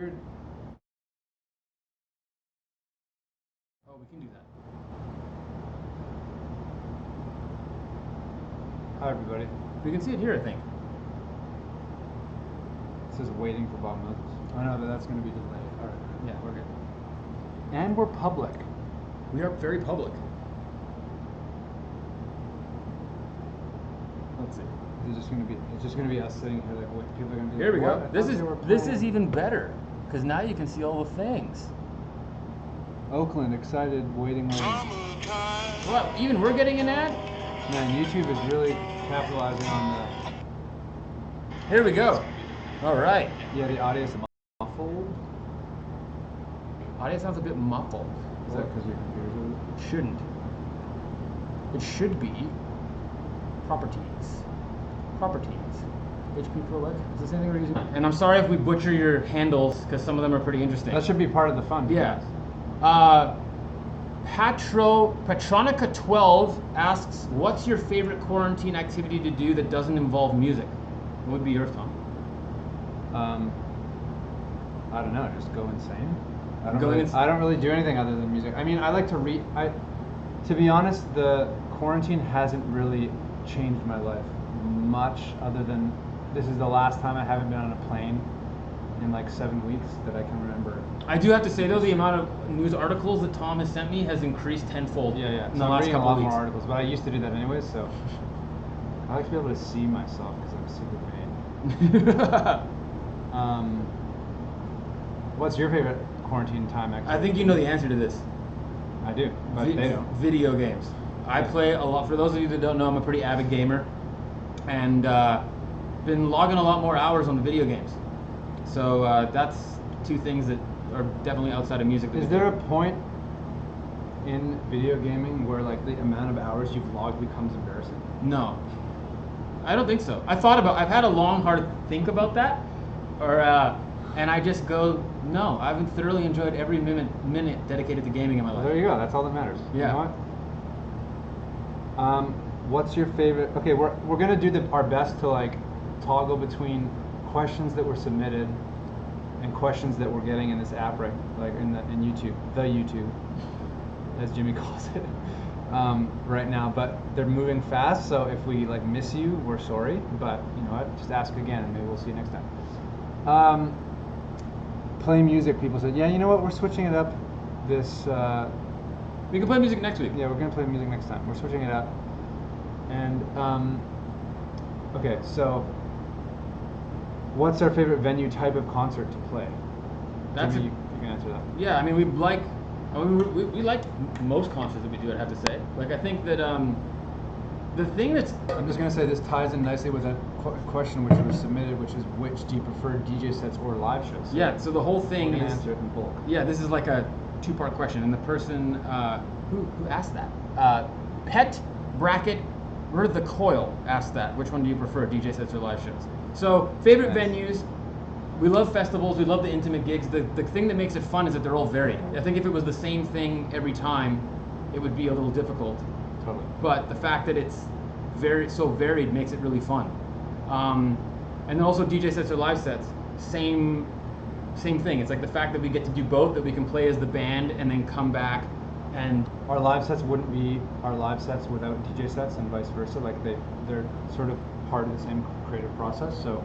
weird. Oh, we can do that. Hi everybody. We can see it here, I think. It says waiting for Bob Moses. Oh no, but that's going to be delayed. All right. Yeah, we're good. And we're public. We are very public. Let's see. It's just going to be us sitting here like what people are going to be. Here we like, go. what? This is even better because now you can see all the things. Oakland, excited, waiting. Well, even we're getting an ad. Man, YouTube is really capitalizing on Here we go. All right. Yeah, the audio is muffled. Audio sounds a bit muffled. Is that because your computer's over? It shouldn't. It should be properties. HP Pro X. Is this anything we're using? And I'm sorry if we butcher your handles because some of them are pretty interesting. That should be part of the fun. Yeah. Patronica 12 asks, "What's your favorite quarantine activity to do that doesn't involve music?" What would be yours, Tom? I don't know. Just go insane. I don't really do anything other than music. I mean, I like to read. To be honest, the quarantine hasn't really changed my life much, other than this is the last time I haven't been on a plane in like 7 weeks that I can remember. I do have to say though, the amount of news articles that Tom has sent me has increased tenfold. Yeah. In So the last couple of weeks. more articles, but I used to do that anyways. So I like to be able to see myself because I'm super vain. What's your favorite quarantine time activity? I think you know the answer to this. I do, but they don't. Video games. I play a lot. For those of you that don't know, I'm a pretty avid gamer, and been logging a lot more hours on the video games. So that's two things that are definitely outside of music. Is there a point in video gaming where like the amount of hours you've logged becomes embarrassing? No, I don't think so. I've had a long, hard think about that, and I just go, no, I haven't thoroughly enjoyed every minute dedicated to gaming in my life. Well, there you go. That's all that matters. Yeah. You know what? What's your favorite? Okay, we're gonna do our best to like toggle between questions that were submitted and questions that we're getting in this app, right? Like in YouTube, the YouTube, as Jimmy calls it, right now. But they're moving fast, so if we like miss you, we're sorry. But you know what? Just ask again, and maybe we'll see you next time. Play music. People said, yeah, you know what? We're switching it up. This. We can play music next week. Yeah, we're gonna play music next time. We're switching it up. And okay, so what's our favorite venue type of concert to play? Jimmy, you can answer that. Yeah, I mean we like most concerts that we do. I'd have to say. Like I think that the thing that's I'm just gonna say this ties in nicely with a question which was submitted, which is which do you prefer, DJ sets or live shows? So yeah. So the whole thing is is answer it in bulk. Yeah, this is like a two-part question, and the person who asked that pet bracket the coil asked that. Which one do you prefer, DJ sets or live shows? So favorite venues. We love festivals. We love the intimate gigs. The thing that makes it fun is that they're all varied. I think if it was the same thing every time, it would be a little difficult. Totally. But the fact that it's so varied makes it really fun. And then also DJ sets or live sets, same thing. It's like the fact that we get to do both, that we can play as the band and then come back and our live sets wouldn't be our live sets without DJ sets and vice versa. Like they're sort of part of the same creative process. So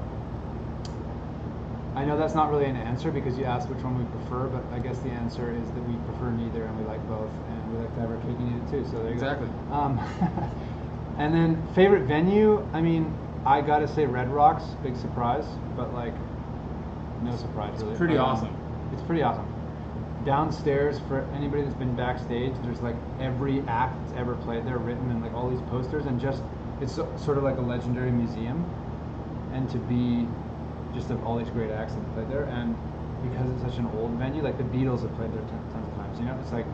I know that's not really an answer because you asked which one we prefer, but I guess the answer is that we prefer neither and we like both, and we like to have our cake and eat it too. So there you exactly. go. And then favorite venue, I mean, I gotta say Red Rocks, big surprise, but like no surprise really. It's pretty awesome. It's pretty awesome. Downstairs, for anybody that's been backstage, there's like every act that's ever played there written and like all these posters, and just it's sort of like a legendary museum, and to be just of all these great acts that played there, and because it's such an old venue, like the Beatles have played there tons of times, you know, it's like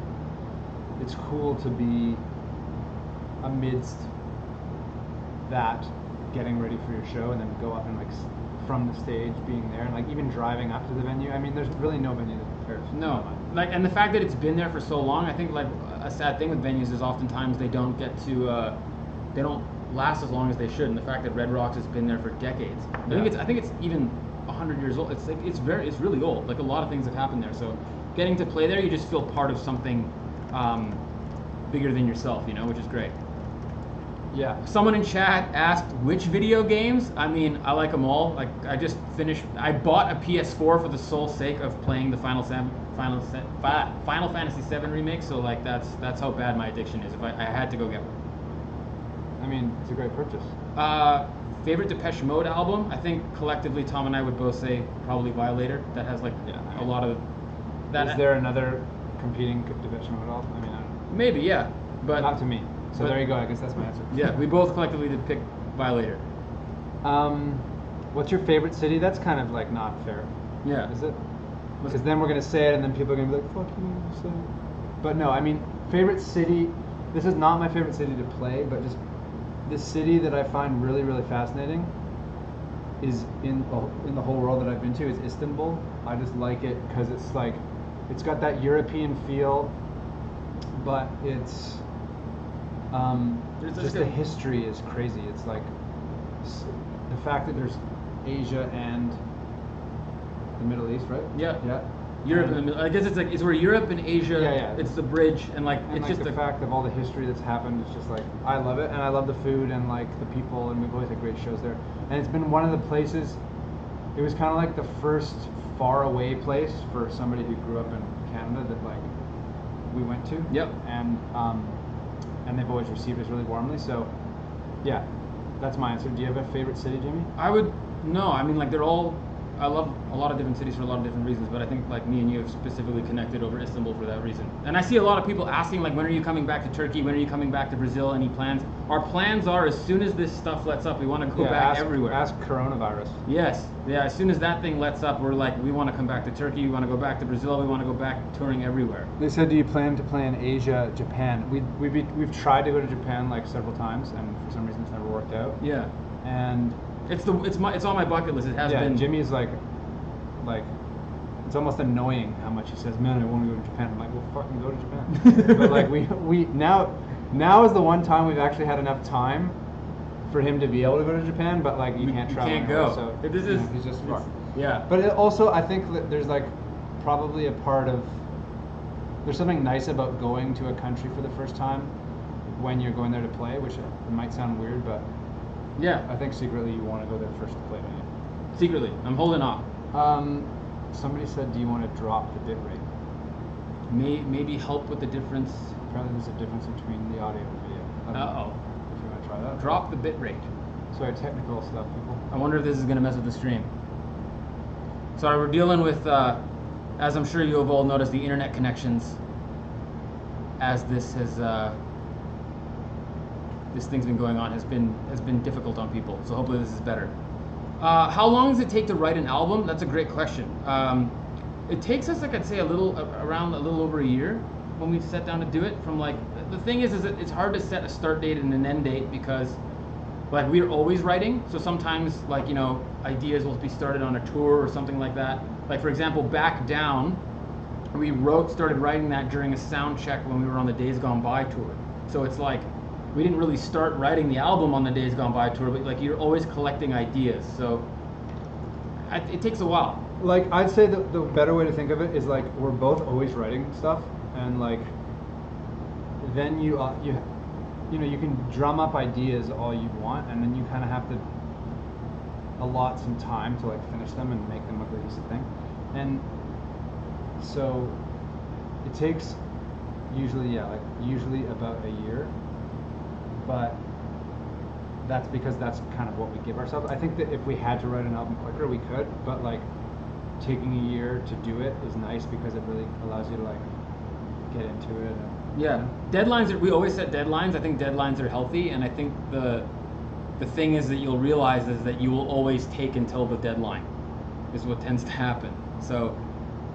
it's cool to be amidst that, getting ready for your show, and then go up and like from the stage being there, and like even driving up to the venue. I mean, there's really no venue that compares. No, like, and the fact that it's been there for so long, I think like a sad thing with venues is oftentimes they don't get to they don't last as long as they should, and the fact that Red Rocks has been there for decades. I think it's even 100 years old. It's like it's really old. Like a lot of things have happened there. So getting to play there, you just feel part of something bigger than yourself, which is great. Yeah. Someone in chat asked which video games. I mean, I like them all. Like I just finished. I bought a PS4 for the sole sake of playing the Final Fantasy VII remake. So like that's how bad my addiction is. If I had to go get one. I mean, it's a great purchase. Favorite Depeche Mode album? I think collectively Tom and I would both say probably Violator. That has like a lot of. That is there another competing Depeche Mode album? I mean, I don't know. Maybe, yeah, but not to me. So there you go. I guess that's my answer. Yeah, we both collectively did pick Violator. What's your favorite city? That's kind of like not fair. Yeah. Is it? Because then we're gonna say it, and then people are gonna be like, "Fuck you, say it." But no, I mean, favorite city. This is not my favorite city to play, but just the city that I find really, really fascinating is in the whole world that I've been to is Istanbul. I just like it because it's like it's got that European feel, but it's just the history is crazy. It's like the fact that there's Asia and the Middle East, right? Yeah. Yeah. Europe in the middle. I guess it's like it's where Europe and Asia. Yeah. It's the bridge, and like and it's like just the fact of all the history that's happened. It's just like I love it, and I love the food and like the people, and we've always had great shows there. And it's been one of the places. It was kind of like the first far away place for somebody who grew up in Canada that like we went to. Yep. And they've always received us really warmly. So yeah, that's my answer. Do you have a favorite city, Jimmy? I mean, like they're all. I love a lot of different cities for a lot of different reasons, but I think like me and you have specifically connected over Istanbul for that reason. And I see a lot of people asking like, when are you coming back to Turkey? When are you coming back to Brazil? Any plans? Our plans are as soon as this stuff lets up, we want to go back everywhere. Ask coronavirus. Yes, yeah. As soon as that thing lets up, we're like, we want to come back to Turkey. We want to go back to Brazil. We want to go back touring everywhere. They said, do you plan to play in Asia, Japan? We've tried to go to Japan like several times, and for some reason it's never worked out. Yeah. And it's on my bucket list. It has been. Jimmy's like it's almost annoying how much he says, man, I want to go to Japan. I'm like, well, fucking go to Japan. But like we now is the one time we've actually had enough time for him to be able to go to Japan, but like you can't travel. You can't go. So he's just far. Yeah. But also I think that there's like probably a part of there's something nice about going to a country for the first time when you're going there to play, which it might sound weird, but yeah, I think secretly you want to go there first to play, don't you? Secretly, I'm holding off. Somebody said, do you want to drop the bit rate? Maybe help with the difference. Apparently there's a difference between the audio and video. Uh-oh. If you want to try that. Drop the bit rate. Sorry, technical stuff, people. I wonder if this is going to mess with the stream. Sorry, we're dealing with, as I'm sure you have all noticed, the internet connections as this has, this thing's been going on has been difficult on people. So hopefully this is better. How long does it take to write an album? That's a great question. It takes us, like I'd say, around a little over a year when we sat down to do it. From like the thing is that it's hard to set a start date and an end date because like we're always writing. So sometimes like ideas will be started on a tour or something like that. Like for example, Back Down, we started writing that during a sound check when we were on the Days Gone By tour. So it's like we didn't really start writing the album on the Days Gone By tour, but like you're always collecting ideas. So it takes a while. Like I'd say the better way to think of it is like we're both always writing stuff, and like then you can drum up ideas all you want, and then you kind of have to allot some time to like finish them and make them a cohesive thing. And so it takes usually about a year. But that's because that's kind of what we give ourselves. I think that if we had to write an album quicker, we could, but like taking a year to do it is nice because it really allows you to like get into it. Yeah, deadlines we always set deadlines. I think deadlines are healthy, and I think the thing is that you'll realize is that you will always take until the deadline is what tends to happen. So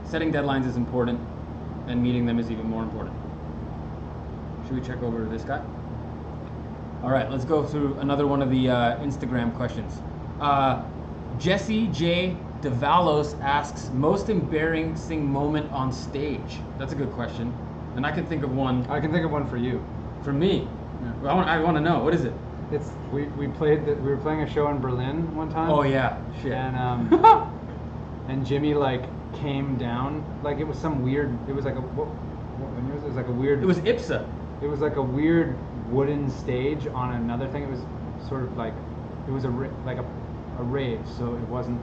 setting deadlines is important, and meeting them is even more important. Should we check over this guy? All right, let's go through another one of the Instagram questions. Jesse J. Devalos asks, most embarrassing moment on stage? That's a good question. And I can think of one. I can think of one for you. For me? Yeah. I want to know. What is it? It's we were playing a show in Berlin one time. Oh yeah, shit. And and Jimmy like came down, like it was some weird, it was like a, what venue was it? It was like a weird, It was IPSA. it was like a weird wooden stage on another thing. It was sort of like, it was like a rave, so it wasn't.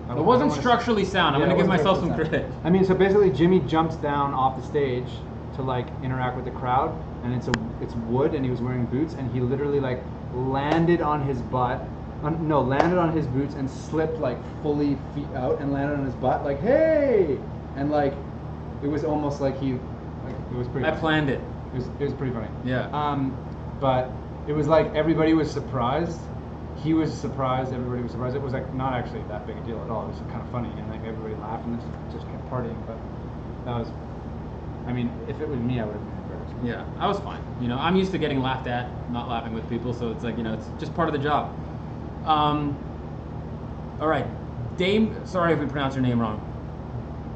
It wasn't structurally sound. I'm Yeah, gonna it give wasn't myself some structurally credit. sound. I mean, so basically, Jimmy jumps down off the stage to like interact with the crowd, and it's wood, and he was wearing boots, and he literally like landed on his butt. Landed on his boots and slipped like fully feet out and landed on his butt like, hey, and like it was almost like he, like it was pretty. I planned it. It was pretty funny. Yeah. But it was like everybody was surprised. He was surprised. Everybody was surprised. It was like not actually that big a deal at all. It was kind of funny, and like everybody laughed and just kept partying. But that was, I mean, if it was me, I would have been embarrassed. Yeah, I was fine. You know, I'm used to getting laughed at, not laughing with people, so it's like, you know, it's just part of the job. All right, sorry if we pronounce your name wrong.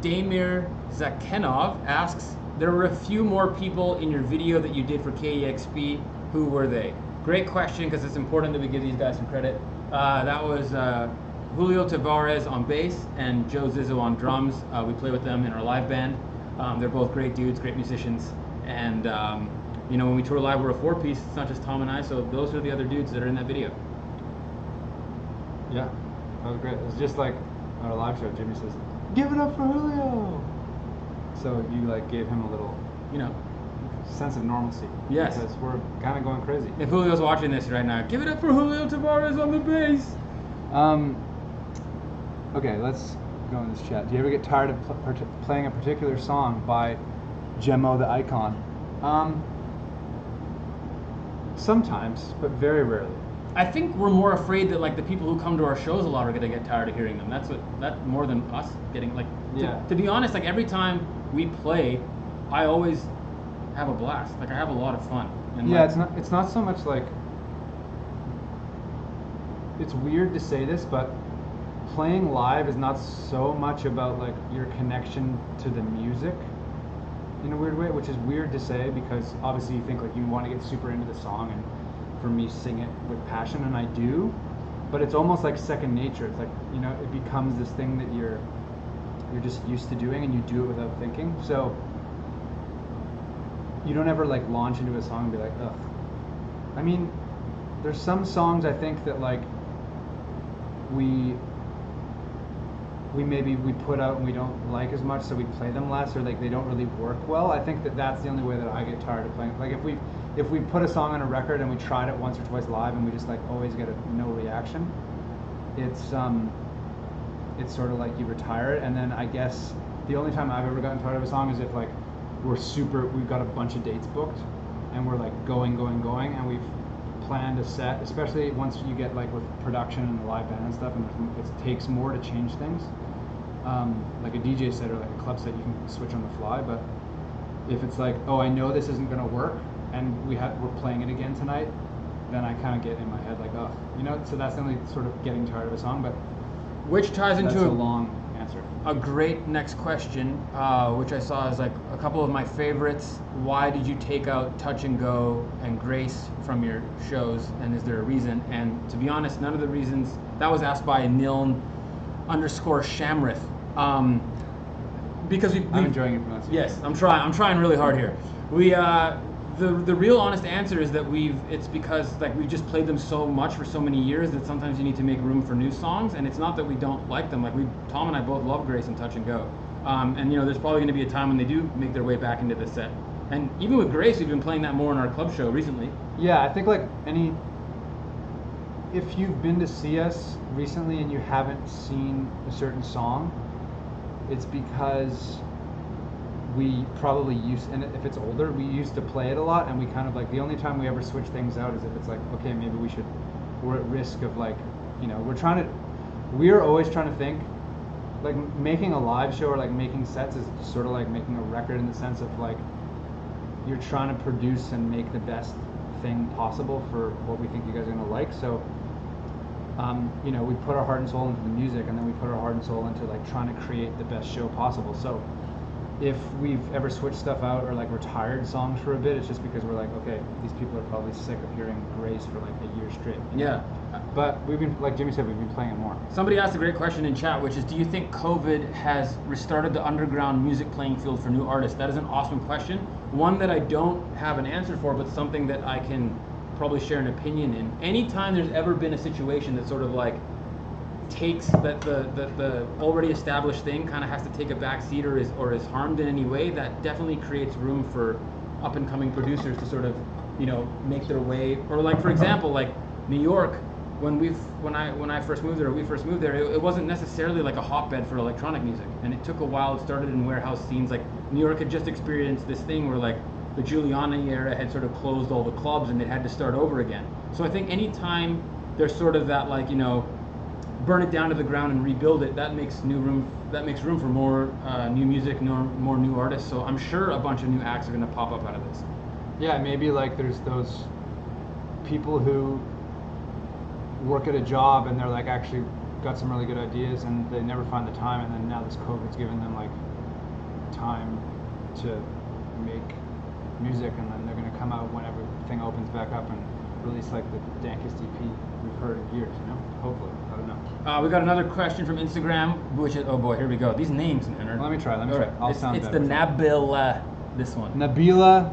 Damir Zakhenov asks, there were a few more people in your video that you did for KEXP. Who were they? Great question, because it's important that we give these guys some credit. That was Julio Tavares on bass and Joe Zizzo on drums. We play with them in our live band. They're both great dudes, great musicians. And, you know, when we tour live, we're a four-piece. It's not just Tom and I, so those are the other dudes that are in that video. Yeah, that was great. It was just like on a live show, Jimmy says, "Give it up for Julio." So you like gave him a little, You know, sense of normalcy. Yes. Because we're kind of going crazy. if Julio's watching this right now, give it up for Julio Tavares on the bass. Okay, let's go in this chat. Do you ever get tired of playing a particular song by Gemmo the Icon? Sometimes, but very rarely. I think we're more afraid that like the people who come to our shows a lot are gonna get tired of hearing them. That more than us getting like. Yeah. To be honest, like every time we play, I always have a blast. Like I have a lot of fun. And Yeah, like, it's not so much like, it's weird to say this, but playing live is not so much about like your connection to the music in a weird way, which is weird to say because obviously you think like you want to get super into the song and for me sing it with passion, and I do, but it's almost like second nature. It's like, you know, it becomes this thing that you're just used to doing and you do it without thinking. So you don't ever like launch into a song and be like, ugh. I mean, there's some songs I think that like we put out and we don't like as much, so we play them less, or like they don't really work well. I think that that's the only way that I get tired of playing. Like if we put a song on a record and we tried it once or twice live and we just like always get no reaction, it's sort of like you retire it. And then I guess the only time I've ever gotten tired of a song is if like we've got a bunch of dates booked and we're like going and we've planned a set, especially once you get like with production and the live band and stuff, and it takes more to change things. Like a DJ set or like a club set, you can switch on the fly. But if it's like, oh, I know this isn't gonna work, and we're playing it again tonight, then I kind of get in my head like, oh, you know. So that's the only sort of getting tired of a song. But which ties that's into a long answer. A great next question, which I saw as like a couple of my favorites. Why did you take out Touch and Go and Grace from your shows, and is there a reason? And to be honest, none of the reasons. That was asked by Niln_Shamrith. Because I'm enjoying your pronunciation. Yes, I'm trying really hard here. The real honest answer is that it's because like we've just played them so much for so many years that sometimes you need to make room for new songs, and it's not that we don't like them. Like Tom and I both love Grace and Touch and Go, and you know there's probably going to be a time when they do make their way back into the set. And even with Grace, we've been playing that more in our club show recently. Yeah, I think like if you've been to see us recently and you haven't seen a certain song, it's because we probably and if it's older, we used to play it a lot, and we kind of like, the only time we ever switch things out is if it's like, okay, maybe we're at risk of like, you know, we're always trying to think, like making a live show or like making sets is sort of like making a record in the sense of like, you're trying to produce and make the best thing possible for what we think you guys are gonna like. So, you know, we put our heart and soul into the music, and then we put our heart and soul into like trying to create the best show possible. So, if we've ever switched stuff out or like retired songs for a bit, it's just because we're like, okay, these people are probably sick of hearing Grace for like a year straight. Yeah. But we've been, like Jimmy said, we've been playing it more. Somebody asked a great question in chat, which is, do you think COVID has restarted the underground music playing field for new artists? That is an awesome question. One that I don't have an answer for, but something that I can probably share an opinion in. Anytime there's ever been a situation that sort of like takes that the already established thing kind of has to take a back seat or is harmed in any way, that definitely creates room for up and coming producers to sort of, you know, make their way. Or like, for example, like New York, when I first moved there, or we first moved there, it wasn't necessarily like a hotbed for electronic music, and it took a while. It started in warehouse scenes. Like New York had just experienced this thing where like the Giuliani era had sort of closed all the clubs and it had to start over again. So I think anytime there's sort of that, like, you know, burn it down to the ground and rebuild it, that makes room for more new music, more new artists. So I'm sure a bunch of new acts are going to pop up out of this. Yeah, maybe like there's those people who work at a job and they're like actually got some really good ideas and they never find the time, and then now this COVID's given them like time to make music, and then they're going to come out when everything opens back up and release like the dankest EP we've heard in years, you know? Hopefully. I don't know. We got another question from Instagram, which is, oh boy, here we go. These names, man. Are, let me try. Right. I'll sound it's better. The Nabila, this one. Nabilad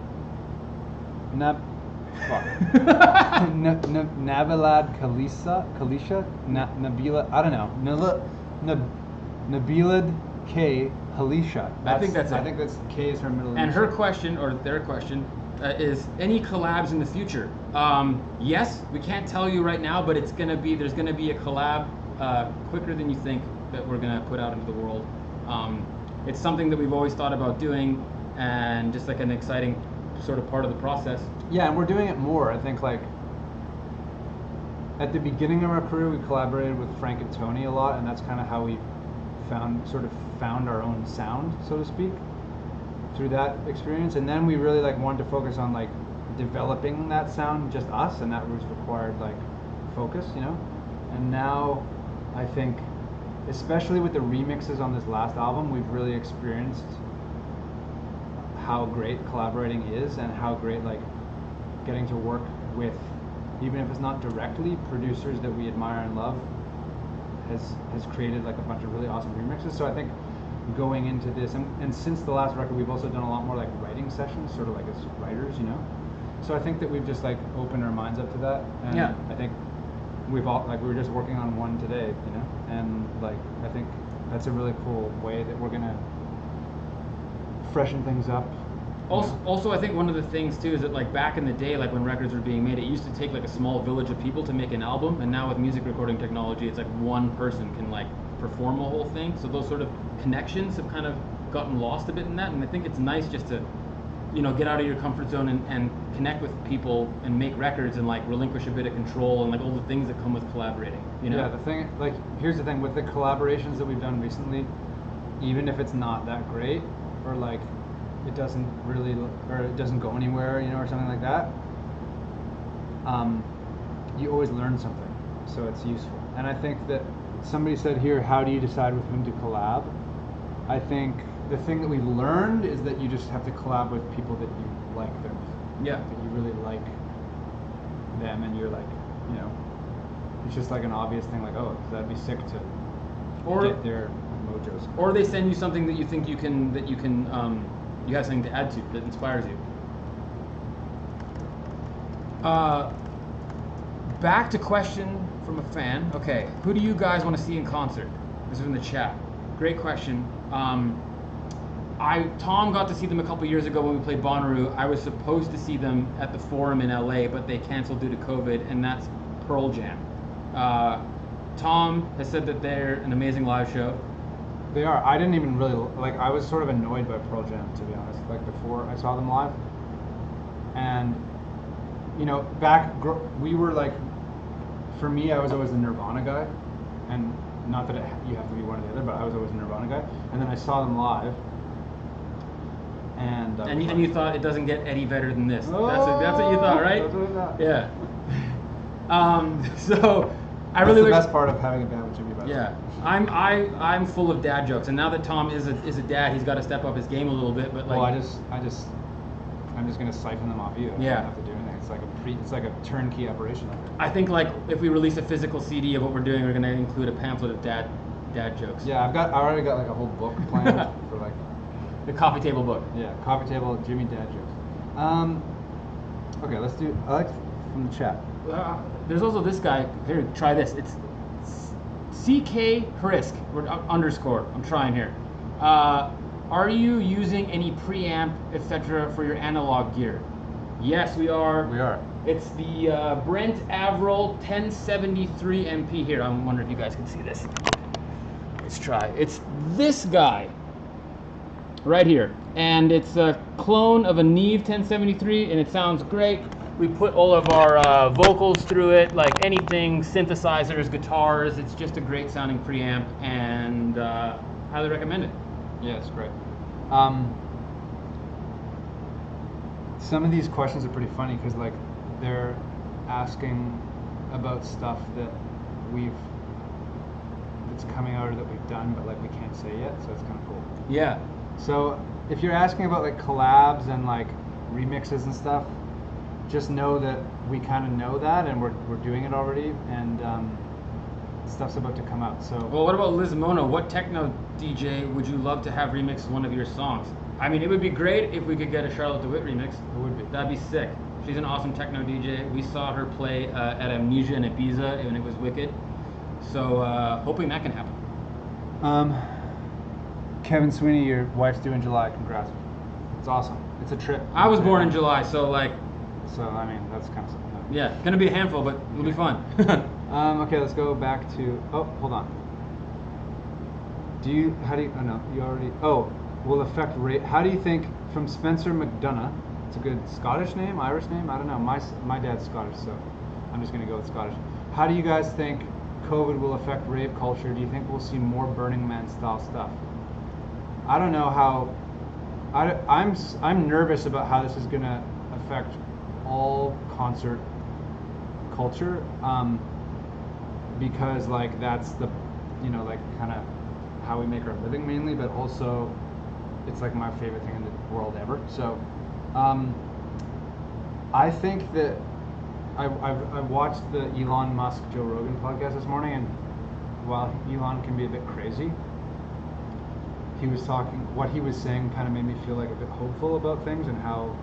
Khalisha? Nabila, I don't know. Nabilad K. Halisha. I think that's it. I think that's K is her middle name. And her question, or their question, is any collabs in the future? Yes, we can't tell you right now, but there's gonna be a collab quicker than you think that we're gonna put out into the world. It's something that we've always thought about doing, and just like an exciting sort of part of the process. Yeah, and we're doing it more. I think like at the beginning of our career, we collaborated with Frank and Tony a lot, and that's kind of how we found our own sound, so to speak, through that experience. And then we really like wanted to focus on like developing that sound, just us, and that was required like focus, you know. And now I think, especially with the remixes on this last album, we've really experienced how great collaborating is, and how great like getting to work with, even if it's not directly, producers that we admire and love has created like a bunch of really awesome remixes. So I think going into this, and since the last record, we've also done a lot more like writing sessions, sort of like as writers, you know. So I think that we've just like opened our minds up to that, and yeah. I think we've all like, we were just working on one today, you know, and like I think that's a really cool way that we're gonna freshen things up. Also, I think one of the things too is that like back in the day, like when records were being made, it used to take like a small village of people to make an album, and now with music recording technology, it's like one person can like perform a whole thing. So those sort of connections have kind of gotten lost a bit in that, and I think it's nice just to, you know, get out of your comfort zone and connect with people and make records and like relinquish a bit of control and like all the things that come with collaborating, you know? Yeah, the thing, like, here's the thing with the collaborations that we've done recently, even if it's not that great, or like it doesn't really, or it doesn't go anywhere, you know, or something like that, you always learn something, so it's useful. And I think that somebody said here, how do you decide with whom to collab? I think the thing that we've learned is that you just have to collab with people that you like them. Yeah. That you really like them, and you're like, you know, it's just like an obvious thing, like, oh, that'd be sick to get their mojos. Or they send you something that you think you have something to add to that inspires you. Back to question from a fan. Okay, who do you guys want to see in concert? This is in the chat. Great question. Tom got to see them a couple years ago when we played Bonnaroo. I was supposed to see them at the Forum in LA, but they canceled due to COVID, and that's Pearl Jam. Tom has said that they're an amazing live show. They are. I didn't even really, like, I was sort of annoyed by Pearl Jam, to be honest, like before I saw them live. And, you know, we were like, for me, I was always the Nirvana guy. And not that you have to be one or the other, but I was always a Nirvana guy. And then I saw them live. And you thought it doesn't get any better than this. That's what you thought, right? That's what I thought. Yeah. So I really That's the wish. best part of having a band with Jimmy. By the way. Yeah, I'm full of dad jokes, and now that Tom is a dad, he's got to step up his game a little bit. But like, Well, I'm just gonna siphon them off you. I Yeah. don't have to do anything. It's like a turnkey operation. I think like if we release a physical CD of what we're doing, we're gonna include a pamphlet of dad jokes. Yeah, I already got like a whole book planned for like The coffee table book. coffee table Jimmy dad jokes. Okay, let's do. I like from the chat. There's also this guy. Here, try this. It's CK Hrisk or underscore. I'm trying here. Are you using any preamp, etc., for your analog gear? Yes, we are. We are. It's the Brent Averill 1073 MP here. I'm wondering if you guys can see this. Let's try. It's this guy right here, and it's a clone of a Neve 1073, and it sounds great. We put all of our vocals through it, like anything, synthesizers, guitars. It's just a great sounding preamp, and highly recommend it. Yeah, it's great. Some of these questions are pretty funny because like they're asking about stuff that that's coming out or that we've done, but like we can't say yet, so it's kind of cool. Yeah. So if you're asking about like collabs and like remixes and stuff, just know that we kind of know that, and we're doing it already, and stuff's about to come out. So Well, what about Liz Mono? What techno DJ would you love to have remix one of your songs? I mean, it would be great if we could get a Charlotte DeWitt remix. it would be. That'd be sick. She's an awesome techno DJ. We saw her play at Amnesia in Ibiza, and it was wicked. So hoping that can happen. Kevin Sweeney, your wife's due in July. Congrats. It's awesome. It's a trip. I was born in July, so like, So I mean, that's kind of something. yeah, gonna be a handful, but it'll be fun. Okay, let's go back to. Oh, hold on. Oh no, you already. Oh, will affect rate. How do you think from Spencer McDonough? It's a good Scottish name, Irish name. I don't know. My dad's Scottish, so I'm just gonna go with Scottish. How do you guys think COVID will affect rave culture? Do you think we'll see more Burning Man style stuff? I don't know how. I'm nervous about how this is gonna affect all concert culture, because like that's the, like kind of how we make our living mainly, but also it's like my favorite thing in the world ever. So I think that I watched the Elon Musk Joe Rogan podcast this morning, and while Elon can be a bit crazy, what he was saying kind of made me feel like a bit hopeful about things, and how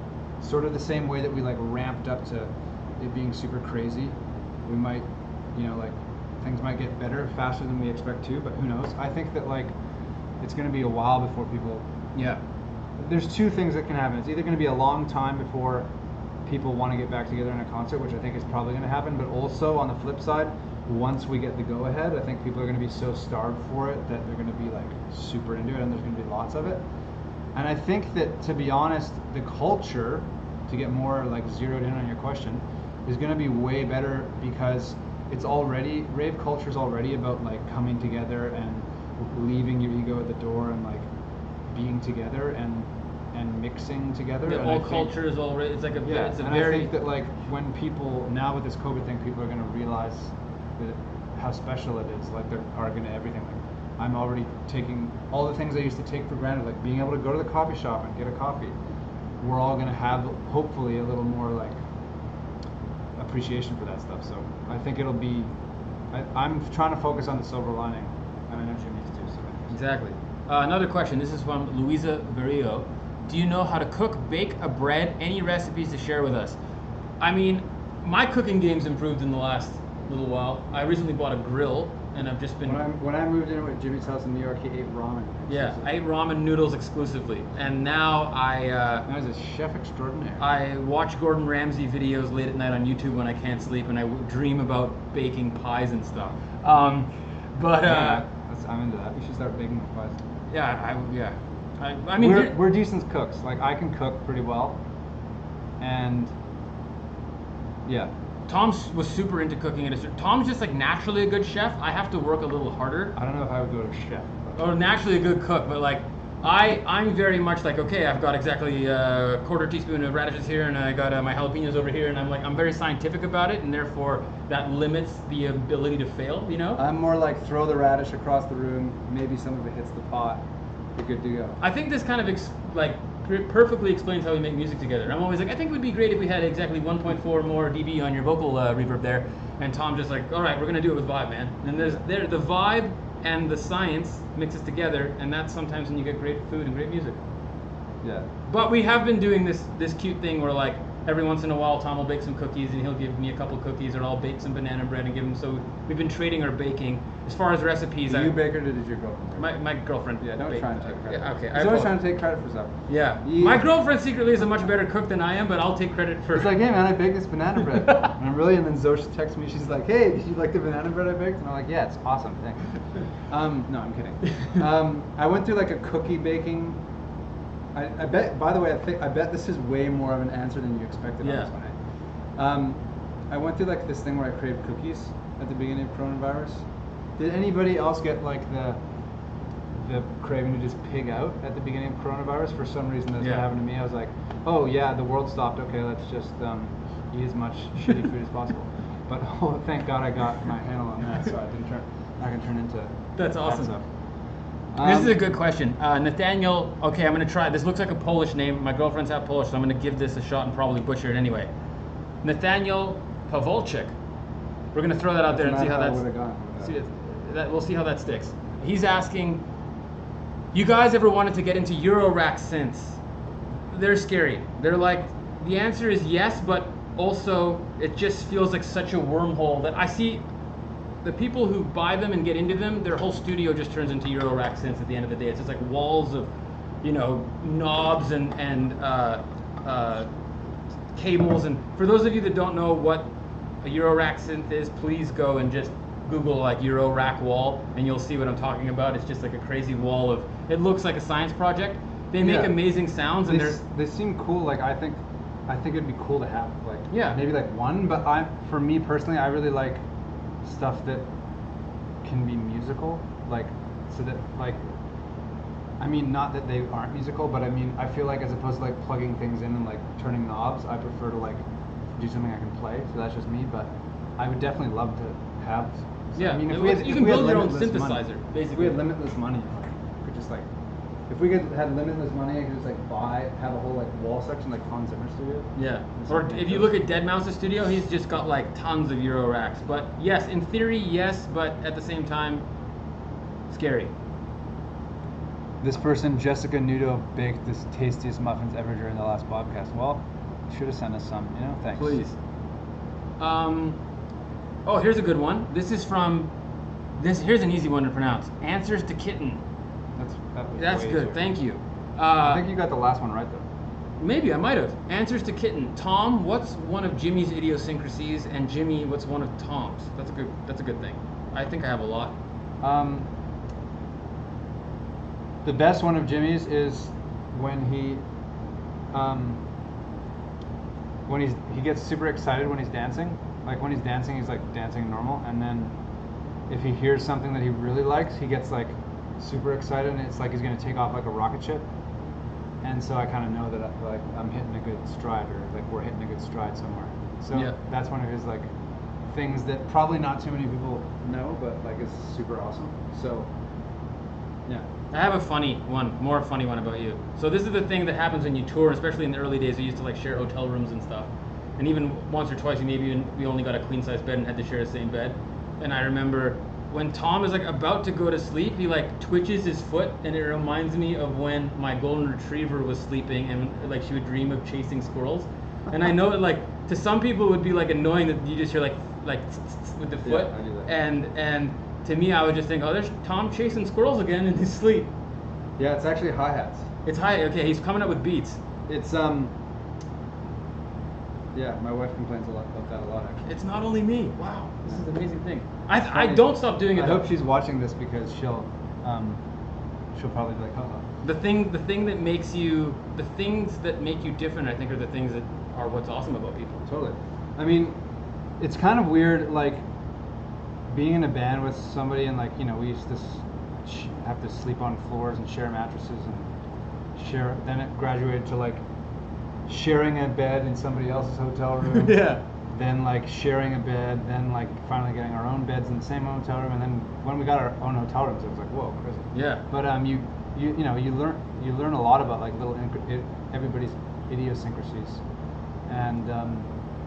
sort of the same way that we like ramped up to it being super crazy, we might, like things might get better faster than we expect to, but who knows? I think that like it's going to be a while before people. Yeah. There's two things that can happen. It's either going to be a long time before people want to get back together in a concert, which I think is probably going to happen, but also on the flip side, once we get the go ahead, I think people are going to be so starved for it that they're going to be like super into it, and there's going to be lots of it. And I think that, to be honest, the culture, to get more like zeroed in on your question, is going to be way better, because rave culture is already about like coming together and leaving your ego at the door and like being together and mixing together. The And whole I think- culture is already. It's like a. yeah, It's a and very. I think that like when people, now with this COVID thing, people are going to realize that how special it is. Like they are going to everything. Like I'm already taking all the things I used to take for granted, like being able to go to the coffee shop and get a coffee. We're all going to have hopefully a little more like appreciation for that stuff. So I think it'll be. I'm trying to focus on the silver lining, and I know Jim needs to. So Exactly. Another question. This is from Luisa Verio. Do you know how to cook, bake a bread? Any recipes to share with us? I mean, my cooking game's improved in the last little while. I recently bought a grill, and I've just been. when I moved in with Jimmy's house in New York, he ate ramen. Yeah, I ate ramen noodles exclusively, and now Now he's a chef extraordinaire. I watch Gordon Ramsay videos late at night on YouTube when I can't sleep, and I dream about baking pies and stuff. I'm into that. You should start baking pies. I mean, we're decent cooks. Like I can cook pretty well, and yeah. Tom was super into cooking. Tom's just like naturally a good chef. I have to work a little harder. I don't know if I would go to chef. Or naturally a good cook, but like I'm very much like, okay, I've got exactly a quarter teaspoon of radishes here, and I got my jalapenos over here, and I'm very scientific about it, and therefore that limits the ability to fail. You know. I'm more like throw the radish across the room. Maybe some of it hits the pot. You're good to go. I think this kind of perfectly explains how we make music together. I'm always like, I think it would be great if we had exactly 1.4 more dB on your vocal reverb there, and Tom just like, all right, we're gonna do it with vibe, man. And the vibe and the science mixes together, and that's sometimes when you get great food and great music. Yeah. But we have been doing this cute thing where like every once in a while Tom will bake some cookies and he'll give me a couple cookies, or I'll bake some banana bread and give him. So we've been trading our baking. As far as recipes, Did you bake or did your girlfriend? My girlfriend. Yeah, don't try and take credit. Yeah, okay. He's always trying to take credit for stuff. Yeah. My girlfriend secretly is a much better cook than I am, but I'll take credit for. It's like, hey man, I baked this banana bread. And I'm really, and then Zosh texts me. She's like, hey, did you like the banana bread I baked? And I'm like, yeah, it's awesome. Thanks. No, I'm kidding. I went through like a cookie baking. I bet. By the way, I bet this is way more of an answer than you expected on this one. I went through like this thing where I craved cookies at the beginning of coronavirus. Did anybody else get like the craving to just pig out at the beginning of coronavirus? For some reason, that's what happened to me. I was like, oh yeah, the world stopped. Okay, let's just eat as much shitty food as possible. But oh, thank God I got my handle on that, so I can turn into. That's awesome. That This is a good question. Nathaniel, okay, I'm going to try. This looks like a Polish name. My girlfriend's half Polish, so I'm going to give this a shot and probably butcher it anyway. Nathaniel Pawolczyk. We're going to throw that out there and see how we'll see how that sticks. He's asking, you guys ever wanted to get into Euro rack synths? They're scary. They're like, the answer is yes, but also it just feels like such a wormhole that I see the people who buy them and get into them, their whole studio just turns into Euro rack synths at the end of the day. It's just like walls of, knobs and cables. And for those of you that don't know what a Euro rack synth is, please go and just Google like Euro rack wall, and you'll see what I'm talking about. It's just like a crazy wall of. It looks like a science project. They make amazing sounds, and they seem cool. Like I think it'd be cool to have maybe like one. But for me personally, I really like stuff that can be musical, I mean, not that they aren't musical, but I mean, I feel like as opposed to like plugging things in and like turning knobs, I prefer to like do something I can play. So that's just me, but I would definitely love to have. Yeah, I mean, you can build your own synthesizer, basically. If we had limitless money, we could just like. If we had limitless money, I could just like have a whole like wall section like Hans Zimmer studio. Yeah. Or if you look at Deadmau5's studio, he's just got like tons of Euro racks. But yes, in theory, yes, but at the same time, scary. This person, Jessica Nudo, baked the tastiest muffins ever during the last BobCast. Well, should have sent us some, thanks. Please. Oh, here's a good one. This is from here's an easy one to pronounce. Answers to Kitten. That's good. Easier. Thank you. I think you got the last one right though. Maybe I might have. Answers to Kitten. Tom, what's one of Jimmy's idiosyncrasies, and Jimmy, what's one of Tom's? That's a good thing. I think I have a lot. The best one of Jimmy's is when he gets super excited when he's dancing. Like when he's dancing, he's like dancing normal, and then if he hears something that he really likes, he gets like super excited, and it's like he's gonna take off like a rocket ship. And so I kind of know that I'm hitting a good stride, or like we're hitting a good stride somewhere. So that's one of his like things that probably not too many people know, but like is super awesome. So yeah. I have a more funny one about you. So this is the thing that happens when you tour, especially in the early days. We used to like share hotel rooms and stuff, and even once or twice we only got a queen size bed and had to share the same bed. And I remember when Tom is like about to go to sleep, he like twitches his foot, and it reminds me of when my golden retriever was sleeping, and like she would dream of chasing squirrels. And I know that like to some people it would be like annoying that you just hear like with the foot. Yeah, I do that. And to me, I would just think, oh, there's Tom chasing squirrels again in his sleep. Yeah, it's actually hi-hats. It's okay, he's coming up with beats. It's yeah, my wife complains about that a lot actually. It's not only me. Wow, this is an amazing thing. I don't stop doing it. I hope she's watching this because she'll probably be like, haha. The things that make you different, I think, are the things that are what's awesome about people. Totally. I mean, it's kind of weird, like being in a band with somebody, and like we used to have to sleep on floors and share mattresses, and share. Then it graduated to like sharing a bed in somebody else's hotel room. Yeah. Then like sharing a bed. Then like finally getting our own beds in the same hotel room. And then when we got our own hotel rooms, it was like, whoa, crazy. Yeah. But you learn a lot about like everybody's idiosyncrasies, and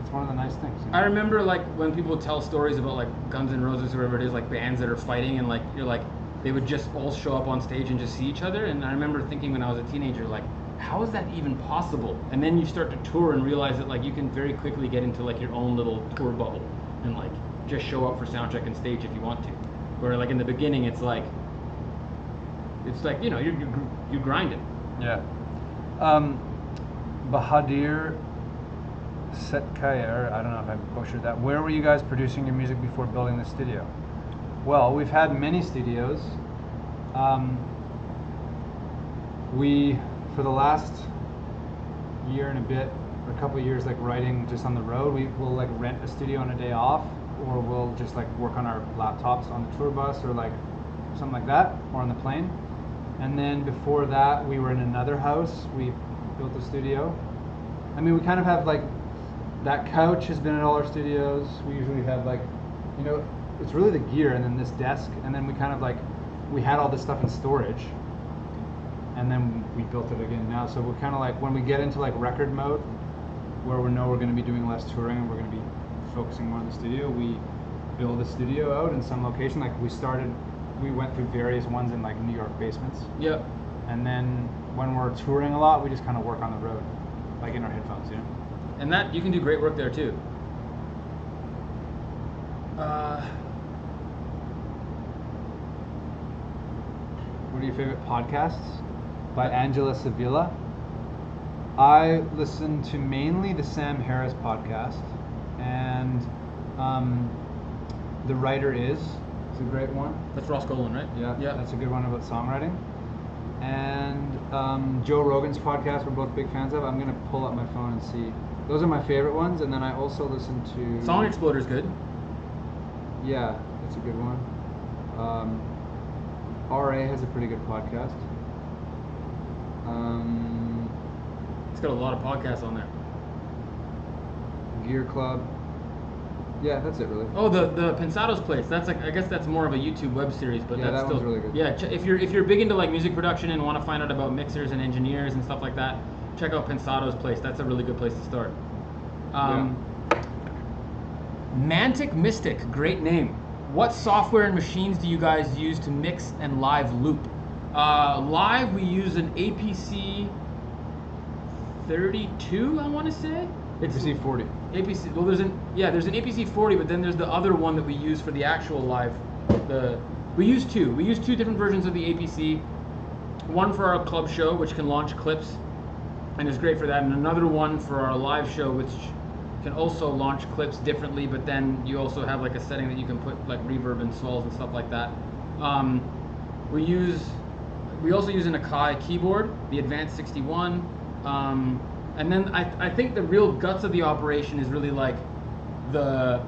it's one of the nice things. I remember like when people tell stories about like Guns N' Roses or whatever it is, like bands that are fighting, and like you're like they would just all show up on stage and just see each other. And I remember thinking when I was a teenager, like, how is that even possible? And then you start to tour and realize that like you can very quickly get into like your own little tour bubble and like just show up for soundcheck and stage if you want to. Where like in the beginning, it's like you know you're grinding. Yeah. Bahadir Setkayer, I don't know if I butchered that. Where were you guys producing your music before building the studio? Well, we've had many studios. We, for the last year and a bit, or a couple of years, like writing just on the road, we will like rent a studio on a day off, or we'll just like work on our laptops on the tour bus or like something like that, or on the plane. And then before that, we were in another house. We built a studio. I mean, we kind of have like, that couch has been at all our studios. We usually have like, you know, it's really the gear and then this desk. And then we kind of like, we had all this stuff in storage. And then we built it again now. So we're kind of like, when we get into like record mode, where we know we're going to be doing less touring and we're going to be focusing more on the studio, we build a studio out in some location. Like we went through various ones in like New York basements. Yep. And then when we're touring a lot, we just kind of work on the road, like in our headphones, you know? And that you can do great work there too. What are your favorite podcasts? By Angela Sevilla. I listen to mainly the Sam Harris podcast, and The Writer Is. It's a great one. That's Ross Golan, right? Yeah, Yeah. That's a good one about songwriting. And Joe Rogan's podcast, we're both big fans of. I'm going to pull up my phone and see. Those are my favorite ones, and then I also listen to... Song Exploder's good. Yeah, that's a good one. RA has a pretty good podcast. It's got a lot of podcasts on there. Gear Club. Yeah, that's it really. Oh, the Pensado's Place. That's like, I guess that's more of a YouTube web series, but Yeah, that's that still one's really good. Yeah, if you're big into like music production and want to find out about mixers and engineers and stuff like that, check out Pensado's Place. That's a really good place to start. Mantic Mystic, great name. What software and machines do you guys use to mix and live loop? Live, we use an APC 32, I want to say. It's APC 40. APC. Well, there's an APC 40, but then there's the other one that we use for the actual live. We use two. We use two different versions of the APC. One for our club show, which can launch clips, and is great for that, and another one for our live show, which can also launch clips differently, but then you also have like a setting that you can put like reverb and swells and stuff like that. We also use an Akai keyboard, the Advanced 61, and then I think the real guts of the operation is really like the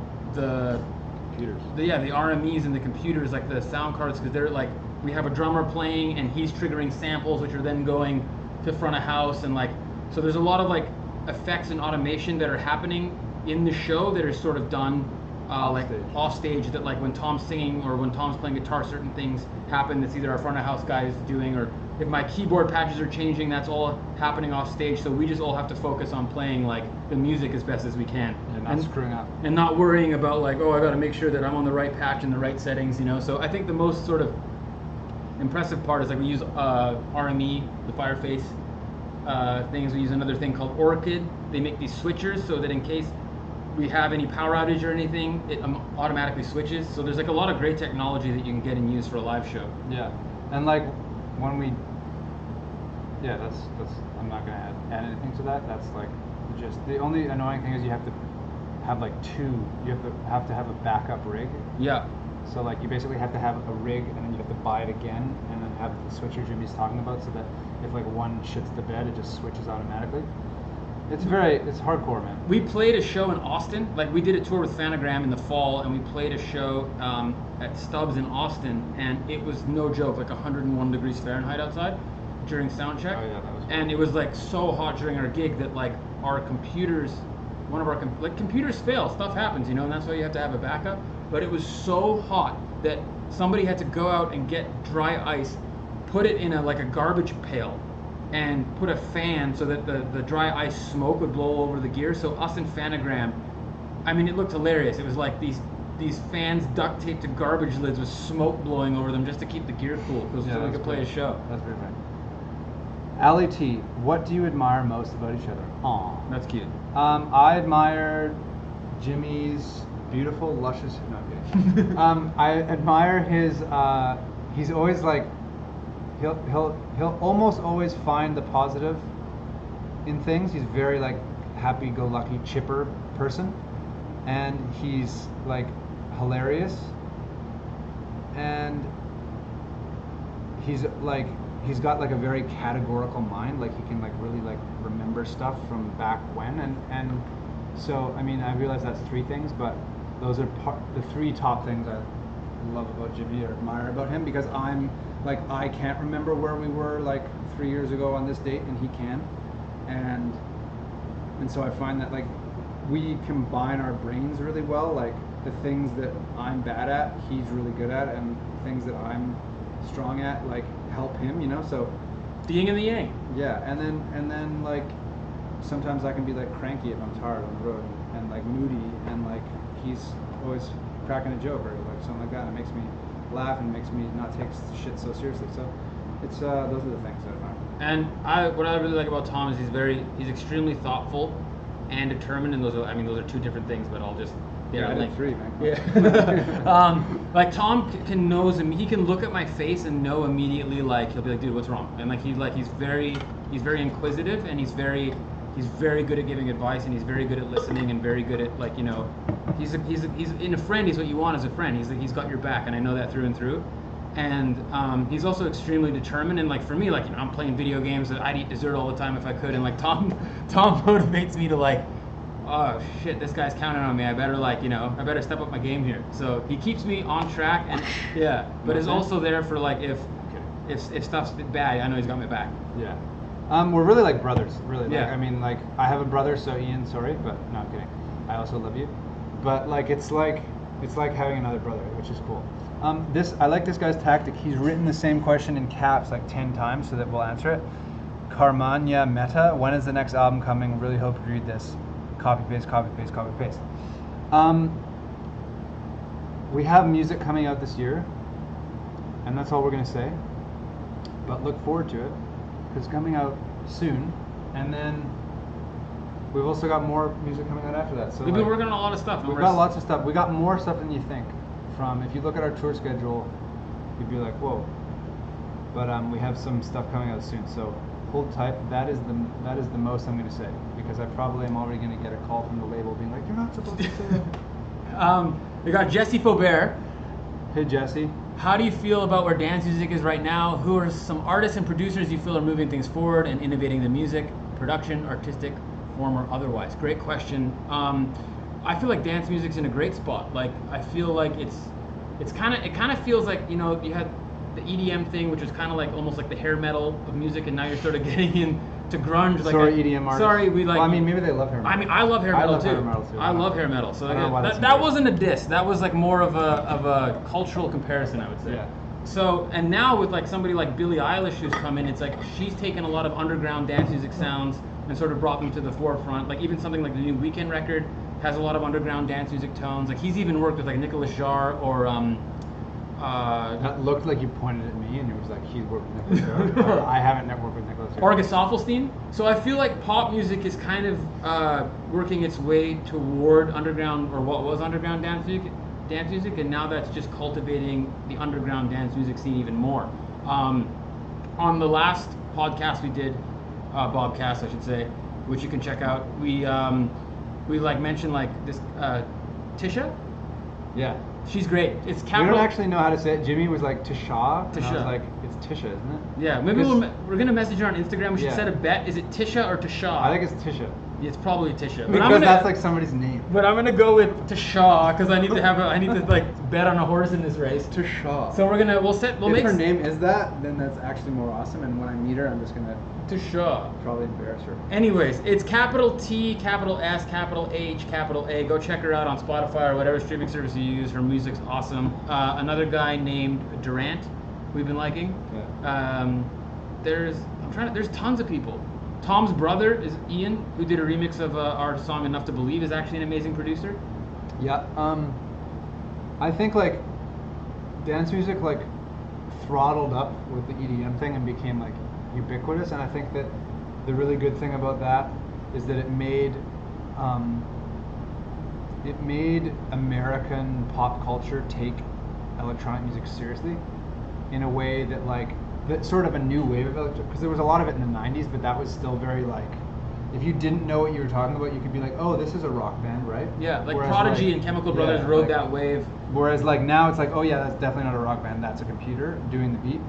Computers. the RMEs and the computers, like the sound cards, because they're like, we have a drummer playing and he's triggering samples, which are then going to front of house, and like, so there's a lot of like effects and automation that are happening in the show that are sort of done off stage, that like when Tom's singing or when Tom's playing guitar, certain things happen that's either our front of house guy is doing, or if my keyboard patches are changing, that's all happening off stage. So we just all have to focus on playing like the music as best as we can, And not screwing up. and not worrying about like, oh, I got to make sure that I'm on the right patch and the right settings, you know. So I think the most sort of impressive part is like we use RME, the Fireface things. We use another thing called Orchid. They make these switchers so that in case we have any power outage or anything, it automatically switches. So there's like a lot of great technology that you can get and use for a live show. Yeah, and like when we, that's I'm not gonna add anything to that. That's like just the only annoying thing is you have to have like you have to have a backup rig. Yeah. So like you basically have to have a rig and then you have to buy it again and then have the switcher Jimmy's talking about, so that if like one shits the bed, it just switches automatically. It's hardcore, man. We played a show in Austin. Like we did a tour with Phanogram in the fall, and we played a show at Stubbs in Austin, and it was no joke, like 101 degrees Fahrenheit outside. during sound check. Oh, yeah, that was cool. And it was like so hot during our gig that like our computers, one of our computers fail, stuff happens, you know, and that's why you have to have a backup. But it was so hot that somebody had to go out and get dry ice, put it in a garbage pail, and put a fan so that the dry ice smoke would blow over the gear. So us in Fanagram, I mean, it looked hilarious. It was like these fans duct taped to garbage lids with smoke blowing over them just to keep the gear cool, so we could play a show. That's very funny. Ali T, what do you admire most about each other? Aw. That's cute. I admire Jimmy's beautiful, luscious. No, I'm kidding. I admire his. He's always like, he'll almost always find the positive in things. He's very like happy-go-lucky, chipper person, and he's like hilarious, and he's got like a very categorical mind. Like he can like really like remember stuff from back when, and so I mean I realize that's three things, but those are the three top things I love about Jimmy or admire about him, because I'm like, I can't remember where we were like 3 years ago on this date, and he can, and so I find that like we combine our brains really well. Like the things that I'm bad at, he's really good at, and things that I'm strong at like help him, you know. So the yin and the yang. Yeah, and then like sometimes I can be like cranky if I'm tired on the road, and like moody, and like he's always cracking a joke or like something like that. It makes me laugh and makes me not take shit so seriously. So it's those are the things that I admire. And what I really like about Tom is he's extremely thoughtful and determined, and those are two different things, but I'll just I did three, man. Yeah. Like Tom he can look at my face and know immediately, like he'll be like, dude, what's wrong? And like he's very inquisitive, and he's very good at giving advice, and he's very good at listening, and very good at like, you know, he's in a friend, he's what you want as a friend. He's got your back, and I know that through and through. And he's also extremely determined, and like for me, like, you know, I'm playing video games, I'd eat dessert all the time if I could, and like Tom motivates me to like, oh shit, this guy's counting on me, I better step up my game here. So he keeps me on track, and yeah, but is also there for like if stuff's bad, I know he's got my back. Yeah. We're really like brothers, really. Like, yeah. I mean, like, I have a brother, so Ian, sorry, but no, I'm kidding. I also love you. But like it's like having another brother, which is cool. I like this guy's tactic. He's written the same question in caps like 10 times so that we'll answer it. Carmania Meta, when is the next album coming? Really hope you read this. Copy paste, copy paste, copy paste. We have music coming out this year, and that's all we're gonna say. But look forward to it, because it's coming out soon, and then we've also got more music coming out after that. So we've been working on a lot of stuff. We've got lots of stuff. We got more stuff than you think. If you look at our tour schedule, you'd be like, whoa. But we have some stuff coming out soon. So hold tight. That is the most I'm going to say, because I probably am already going to get a call from the label being like, you're not supposed to say that. We got Jesse Faubert. Hey Jesse. How do you feel about where dance music is right now? Who are some artists and producers you feel are moving things forward and innovating the music, production, artistic form, or otherwise? Great question. I feel like dance music's in a great spot. Like I feel like it kind of feels like, you know, you had the EDM thing, which was kind of like almost like the hair metal of music, and now you're sort of getting into grunge. Like EDM artists. Sorry, we like. Well, I mean, maybe they love hair metal. I mean, I love hair metal too. I love hair metal. So that wasn't a diss. That was like more of a cultural comparison, I would say. Yeah. So, and now with like somebody like Billie Eilish who's come in, it's like she's taken a lot of underground dance music sounds and sort of brought them to the forefront. Like even something like the new Weekend record has a lot of underground dance music tones. Like he's even worked with like Nicolas Jarre or that looked like you pointed at me and it was like he's worked with Nicolas Jarre. I haven't networked with Nicolas Jarre. Or Gesaffelstein. So I feel like pop music is kind of working its way toward underground, or what was underground dance music, and now that's just cultivating the underground dance music scene even more. On the last podcast we did, BobCast I should say, which you can check out, we like mentioned like this Tisha. Yeah. She's great. It's capital. We don't actually know how to say it. Jimmy was like Tisha. Tisha. And I was like, it's Tisha, isn't it? Yeah, maybe we're gonna message her on Instagram. We should Yeah. set a bet. Is it Tisha or Tisha? I think it's Tisha. It's probably Tisha. But Because that's like somebody's name. But I'm gonna go with Tisha because I need to like bet on a horse in this race. Tisha. So we'll If make her name is that, then that's actually more awesome. And when I meet her, I'm just gonna Tisha. probably embarrass her. Anyways, it's capital T, capital S, capital H, capital A. Go check her out on Spotify or whatever streaming service you use. Her music's awesome. Another guy named Durant, we've been liking. Yeah. There's tons of people. Tom's brother is Ian, who did a remix of our song "Enough to Believe." Is actually an amazing producer. Yeah. I think like dance music like throttled up with the EDM thing and became like ubiquitous, and I think that the really good thing about that is that it made American pop culture take electronic music seriously in a way that like that sort of a new wave of electronic, because there was a lot of it in the 90s, but that was still very like, if you didn't know what you were talking about, you could be like, oh, this is a rock band, right? Yeah, like whereas Prodigy like, and Chemical Brothers rode that wave. Whereas like now it's like, oh yeah, that's definitely not a rock band, that's a computer doing the beat.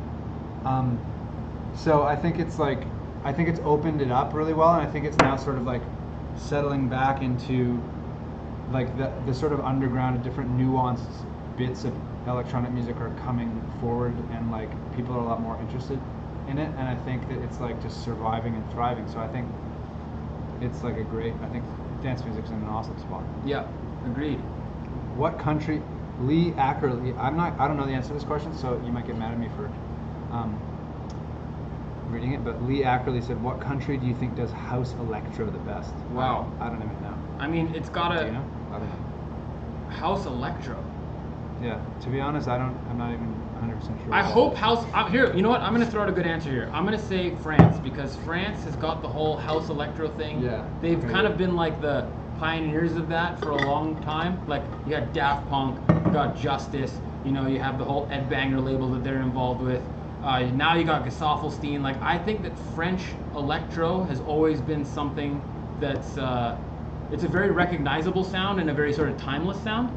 So I think it's opened it up really well, and I think it's now sort of like settling back into like the sort of underground, different nuanced bits of electronic music are coming forward, and like people are a lot more interested in it, and I think that it's like just surviving and thriving. So I think it's like I think dance music's in an awesome spot. Yeah, agreed. What country? Lee Ackerley. I don't know the answer to this question, so you might get mad at me for reading it. But Lee Ackerley said, "What country do you think does house electro the best?" Wow. I don't even know. I mean, it's gotta. Do you know? I don't know. House electro. Yeah. To be honest, I'm not even 100% sure. I hope house. Here, you know what? I'm gonna throw out a good answer here. I'm gonna say France, because France has got the whole house electro thing. Yeah. They've kind of been like the pioneers of that for a long time. Like you got Daft Punk, you got Justice. You know, you have the whole Ed Banger label that they're involved with. Now you got Gesaffelstein. Like I think that French electro has always been something that's it's a very recognizable sound and a very sort of timeless sound.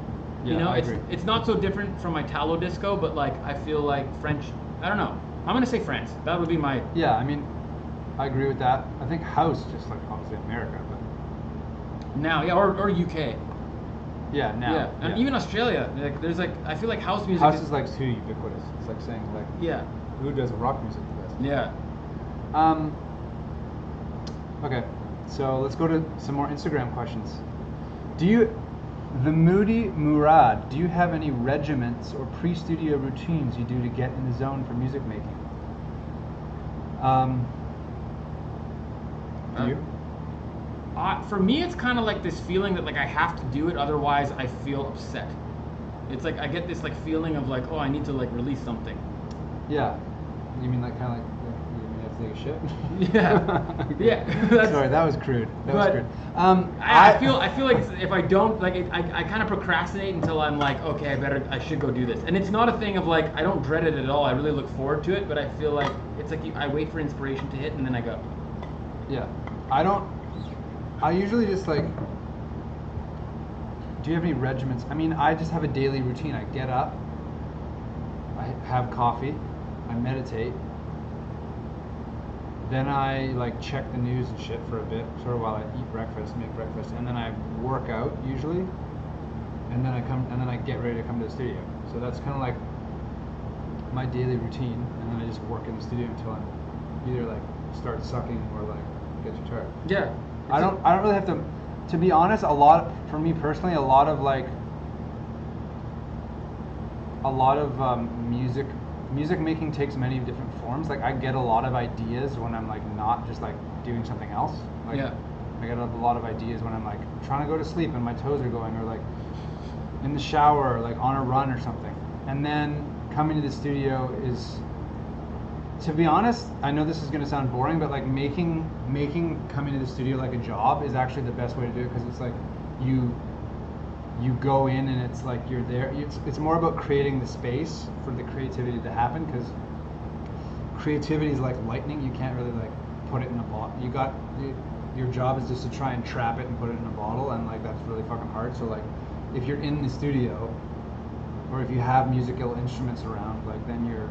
Yeah, you know, I agree. it's not so different from Italo disco, but like I feel like French. I don't know. I'm gonna say France. That would be my. Yeah, I mean, I agree with that. I think house, just like obviously America, but Now, yeah, or UK. yeah, now. Yeah, and even Australia. Like, there's like I feel like house music. House is like too ubiquitous. It's like saying like, Yeah. who does rock music the best? Yeah. Okay, so let's go to some more Instagram questions. The Moody Murad, do you have any regiments or pre-studio routines you do to get in the zone for music making? Do you? For me, it's kind of like this feeling that like I have to do it, otherwise I feel upset. It's like I get this like feeling of like, oh, I need to like release something. Yeah. You mean like kind of like you have to take a shit? Yeah. Yeah. Sorry, that was crude. That was crude. I feel like if I don't like it, I kind of procrastinate until I'm like, okay, I should go do this. And it's not a thing of like I don't dread it at all. I really look forward to it, but I feel like it's like I wait for inspiration to hit and then I go. Yeah. I usually just like, do you have any regiments? I mean, I just have a daily routine. I get up, I have coffee, I meditate, then I like check the news and shit for a bit, sort of while I eat breakfast, make breakfast, and then I work out usually, and then I get ready to come to the studio. So that's kind of like my daily routine, and then I just work in the studio until I'm either like start sucking or like get too tired. Yeah. I don't really have to be honest, for me personally, a lot of music making takes many different forms. Like I get a lot of ideas when I'm like not just like doing something else. Like, yeah. I get a lot of ideas when I'm like trying to go to sleep and my toes are going, or like in the shower, or like on a run or something. And then coming to the studio is, to be honest, I know this is going to sound boring, but like making coming to the studio like a job is actually the best way to do it, because it's like you go in and it's like you're there. It's more about creating the space for the creativity to happen, because creativity is like lightning. You can't really like put it in a bottle. Your job is just to try and trap it and put it in a bottle, and like that's really fucking hard. So like if you're in the studio, or if you have musical instruments around, like then you're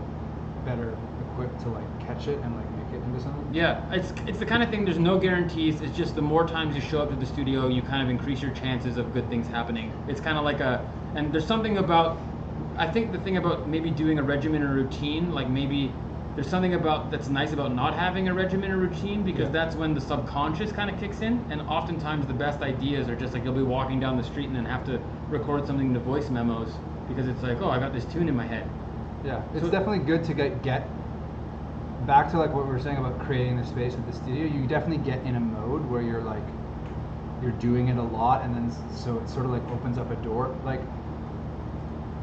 better equipped to like catch it and like make it into something. Yeah, it's the kind of thing. There's no guarantees. It's just the more times you show up to the studio, you kind of increase your chances of good things happening. It's kind of like and there's something about. I think the thing about maybe doing a regimen or routine, like maybe there's something about that's nice about not having a regimen or routine, because that's when the subconscious kind of kicks in, and oftentimes the best ideas are just like you'll be walking down the street and then have to record something into voice memos because it's like, oh, I got this tune in my head. Yeah, it's definitely good to get back to like what we were saying about creating the space at the studio. You definitely get in a mode where you're like you're doing it a lot, and then so it sort of like opens up a door. Like,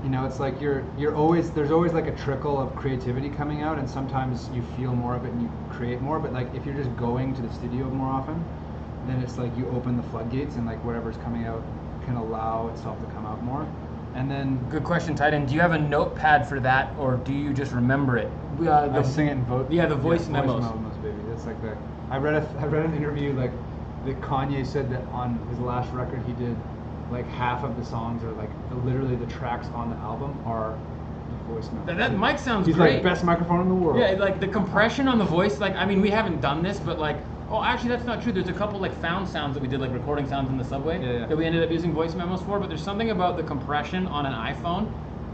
you know, it's like you're always there's always like a trickle of creativity coming out, and sometimes you feel more of it and you create more. But like if you're just going to the studio more often, then it's like you open the floodgates and like whatever's coming out can allow itself to come out more. And then good question, Titan. Do you have a notepad for that, or do you just remember it? I sing it in voice. Yeah, the voice memos. Voice memos, baby. That's like the. I read an interview like that Kanye said that on his last record he did like half of the songs are like literally the tracks on the album are the voice memos. That mic sounds He's great. Like best microphone in the world. Yeah, like the compression on the voice. Like I mean, we haven't done this, but like. Oh, actually, that's not true. There's a couple like found sounds that we did, like recording sounds in the subway, that we ended up using voice memos for. But there's something about the compression on an iPhone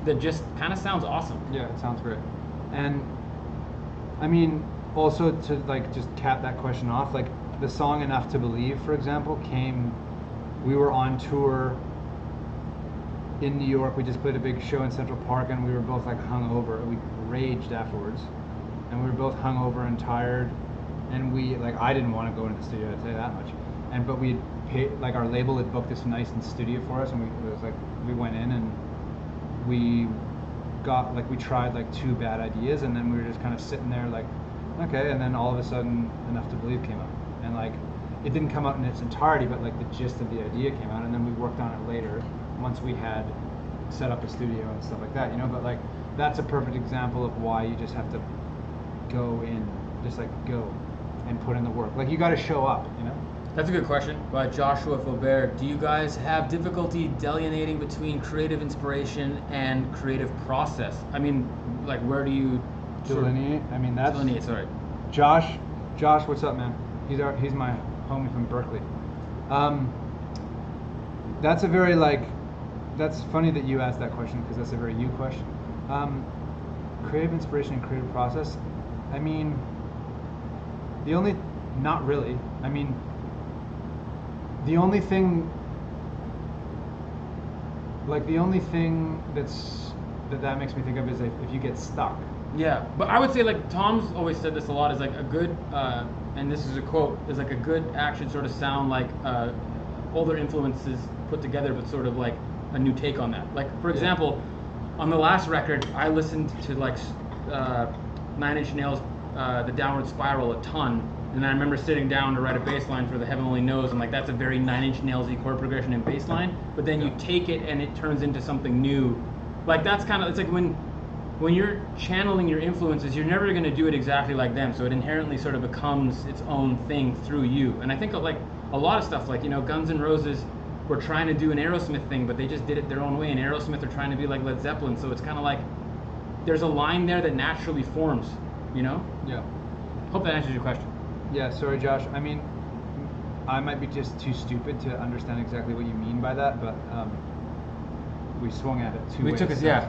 that just kind of sounds awesome. Yeah, it sounds great. And I mean, also to like just cap that question off, like the song "Enough to Believe," for example, we were on tour in New York. We just played a big show in Central Park, and we were both like hungover. We raged afterwards, and we were both hungover and tired. And we like I didn't want to go into the studio, I'd say that much. But we paid, like our label had booked this nice studio for us, and we went in and we got like we tried like 2 bad ideas, and then we were just kind of sitting there like, okay, and then all of a sudden Enough to Believe came out, and like it didn't come out in its entirety, but like the gist of the idea came out, and then we worked on it later once we had set up a studio and stuff like that, you know. But like that's a perfect example of why you just have to go in, just like go and put in the work. Like you got to show up, you know. That's a good question by Joshua Faubert. Do you guys have difficulty delineating between creative inspiration and creative process? I mean, like where do you delineate? I mean, that's delineate. Sorry, Josh, what's up, man? He's my homie from Berkeley. That's a very like. That's funny that you asked that question because that's a very you question. Creative inspiration and creative process. I mean. Not really. I mean, the only thing that makes me think of is if you get stuck. Yeah, but I would say like Tom's always said this a lot is like a good, and this is a quote, is like a good act should sort of sound like older influences put together, but sort of like a new take on that. Like for example, on the last record, I listened to like 9 Inch Nails. The Downward Spiral a ton, and I remember sitting down to write a bass line for the Heaven Only Knows, and like that's a very 9 Inch Nails-y chord progression and bass line, but then you take it and it turns into something new. Like that's kind of, it's like when you're channeling your influences, you're never going to do it exactly like them, so it inherently sort of becomes its own thing through you. And I think of like a lot of stuff, like, you know, Guns N' Roses were trying to do an Aerosmith thing, but they just did it their own way, and Aerosmith are trying to be like Led Zeppelin, so it's kind of like there's a line there that naturally forms. You know? Yeah. Hope that answers your question. Yeah, sorry, Josh. I mean, I might be just too stupid to understand exactly what you mean by that, but we swung at it two ways. We took it, yeah.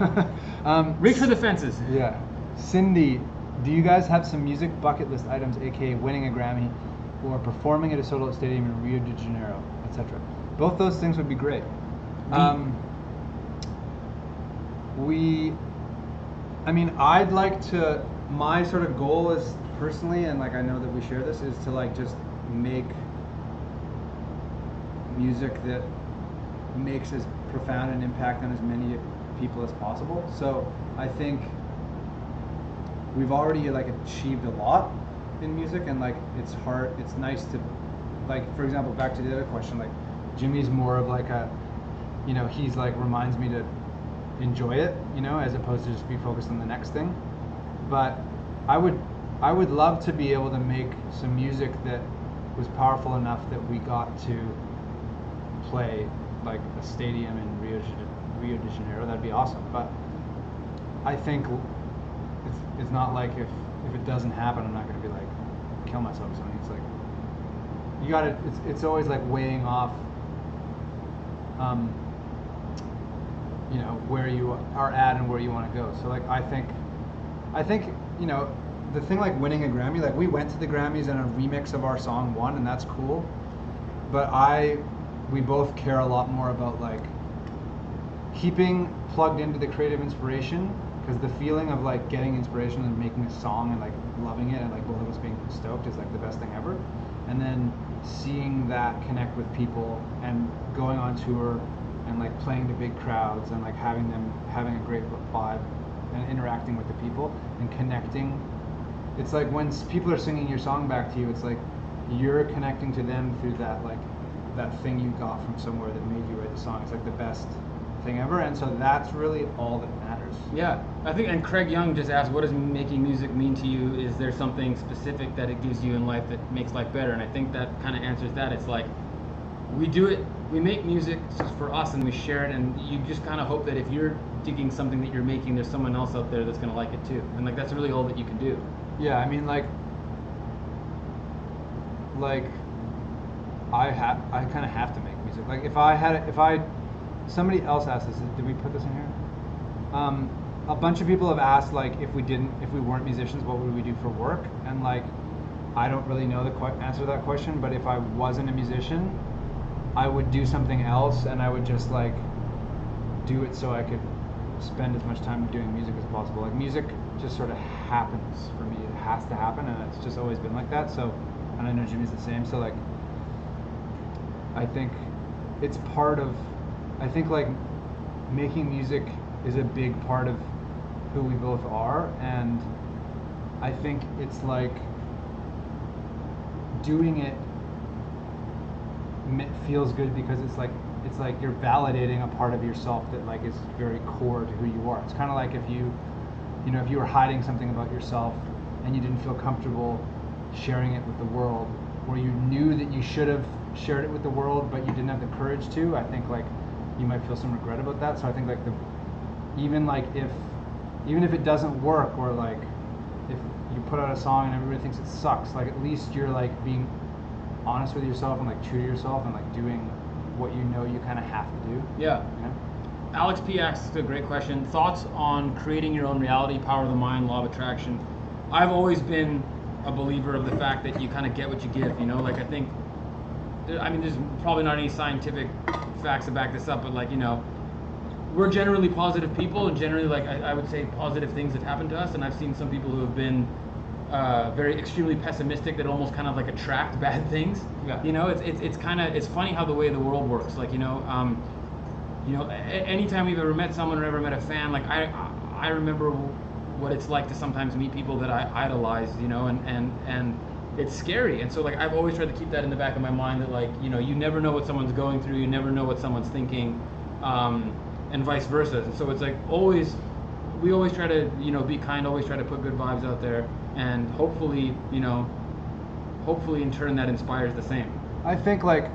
Reach for the fences. Yeah. Cindy, do you guys have some music bucket list items, aka winning a Grammy or performing at a sold-out stadium in Rio de Janeiro, etc.? Both those things would be great. I'd like to. My sort of goal is personally, and like I know that we share this, is to like just make music that makes as profound an impact on as many people as possible. So I think we've already like achieved a lot in music, and like it's nice to, like, for example, back to the other question, like Jimmy's more of like a, you know, he's like reminds me to enjoy it, you know, as opposed to just be focused on the next thing. But I would love to be able to make some music that was powerful enough that we got to play like a stadium in Rio de Janeiro. That'd be awesome. But I think it's not like if if it doesn't happen, I'm not gonna be like kill myself or something. It's like you gotta. It's always like weighing off. You know, where you are at and where you want to go. So like I think you know, the thing like winning a Grammy, like we went to the Grammys and a remix of our song won, and that's cool. But we both care a lot more about like keeping plugged into the creative inspiration, because the feeling of like getting inspiration and making a song and like loving it and like both of us being stoked is like the best thing ever. And then seeing that connect with people and going on tour and like playing to big crowds and like having a great vibe and interacting with the people and connecting. It's like when people are singing your song back to you, it's like you're connecting to them through that like that thing you got from somewhere that made you write the song. It's like the best thing ever, and so that's really all that matters. Yeah, I think, and Craig Young just asked, what does making music mean to you? Is there something specific that it gives you in life that makes life better? And I think that kind of answers that. It's like, we make music just for us and we share it, and you just kind of hope that if you're digging something that you're making, there's someone else out there that's going to like it too. And like, that's really all that you can do. Yeah, I mean like I kind of have to make music. Like somebody else asked this, did we put this in here? A bunch of people have asked like if we weren't musicians, what would we do for work? And like I don't really know the answer to that question, but if I wasn't a musician, I would do something else, and I would just like do it so I could spend as much time doing music as possible. Like music just sort of happens for me. It has to happen, and it's just always been like that. So, and I know Jimmy's the same. So like I think it's part of, I think like making music is a big part of who we both are, and I think it's like doing it feels good because it's like you're validating a part of yourself that like is very core to who you are. It's kind of like if you were hiding something about yourself and you didn't feel comfortable sharing it with the world, or you knew that you should have shared it with the world but you didn't have the courage to, I think like you might feel some regret about that. So I think like even if it doesn't work, or like if you put out a song and everybody thinks it sucks, like at least you're like being honest with yourself and like true to yourself and like doing what you know you kind of have to do. Yeah. Alex P asks a great question. Thoughts on creating your own reality, power of the mind, law of attraction? I've always been a believer of the fact that you kind of get what you give, you know? Like I think, I mean, there's probably not any scientific facts to back this up, but like, you know, we're generally positive people, and generally like I would say positive things have happened to us, and I've seen some people who have been very extremely pessimistic that almost kind of like attract bad things. Yeah. You know, it's funny how the way the world works. Like, you know, anytime we've ever met someone or ever met a fan, like I remember what it's like to sometimes meet people that I idolize, you know, and it's scary. And so like I've always tried to keep that in the back of my mind, that like, you know, you never know what someone's going through, you never know what someone's thinking, and vice versa. And so it's like we always try to, you know, be kind, always try to put good vibes out there, and hopefully in turn that inspires the same. I think like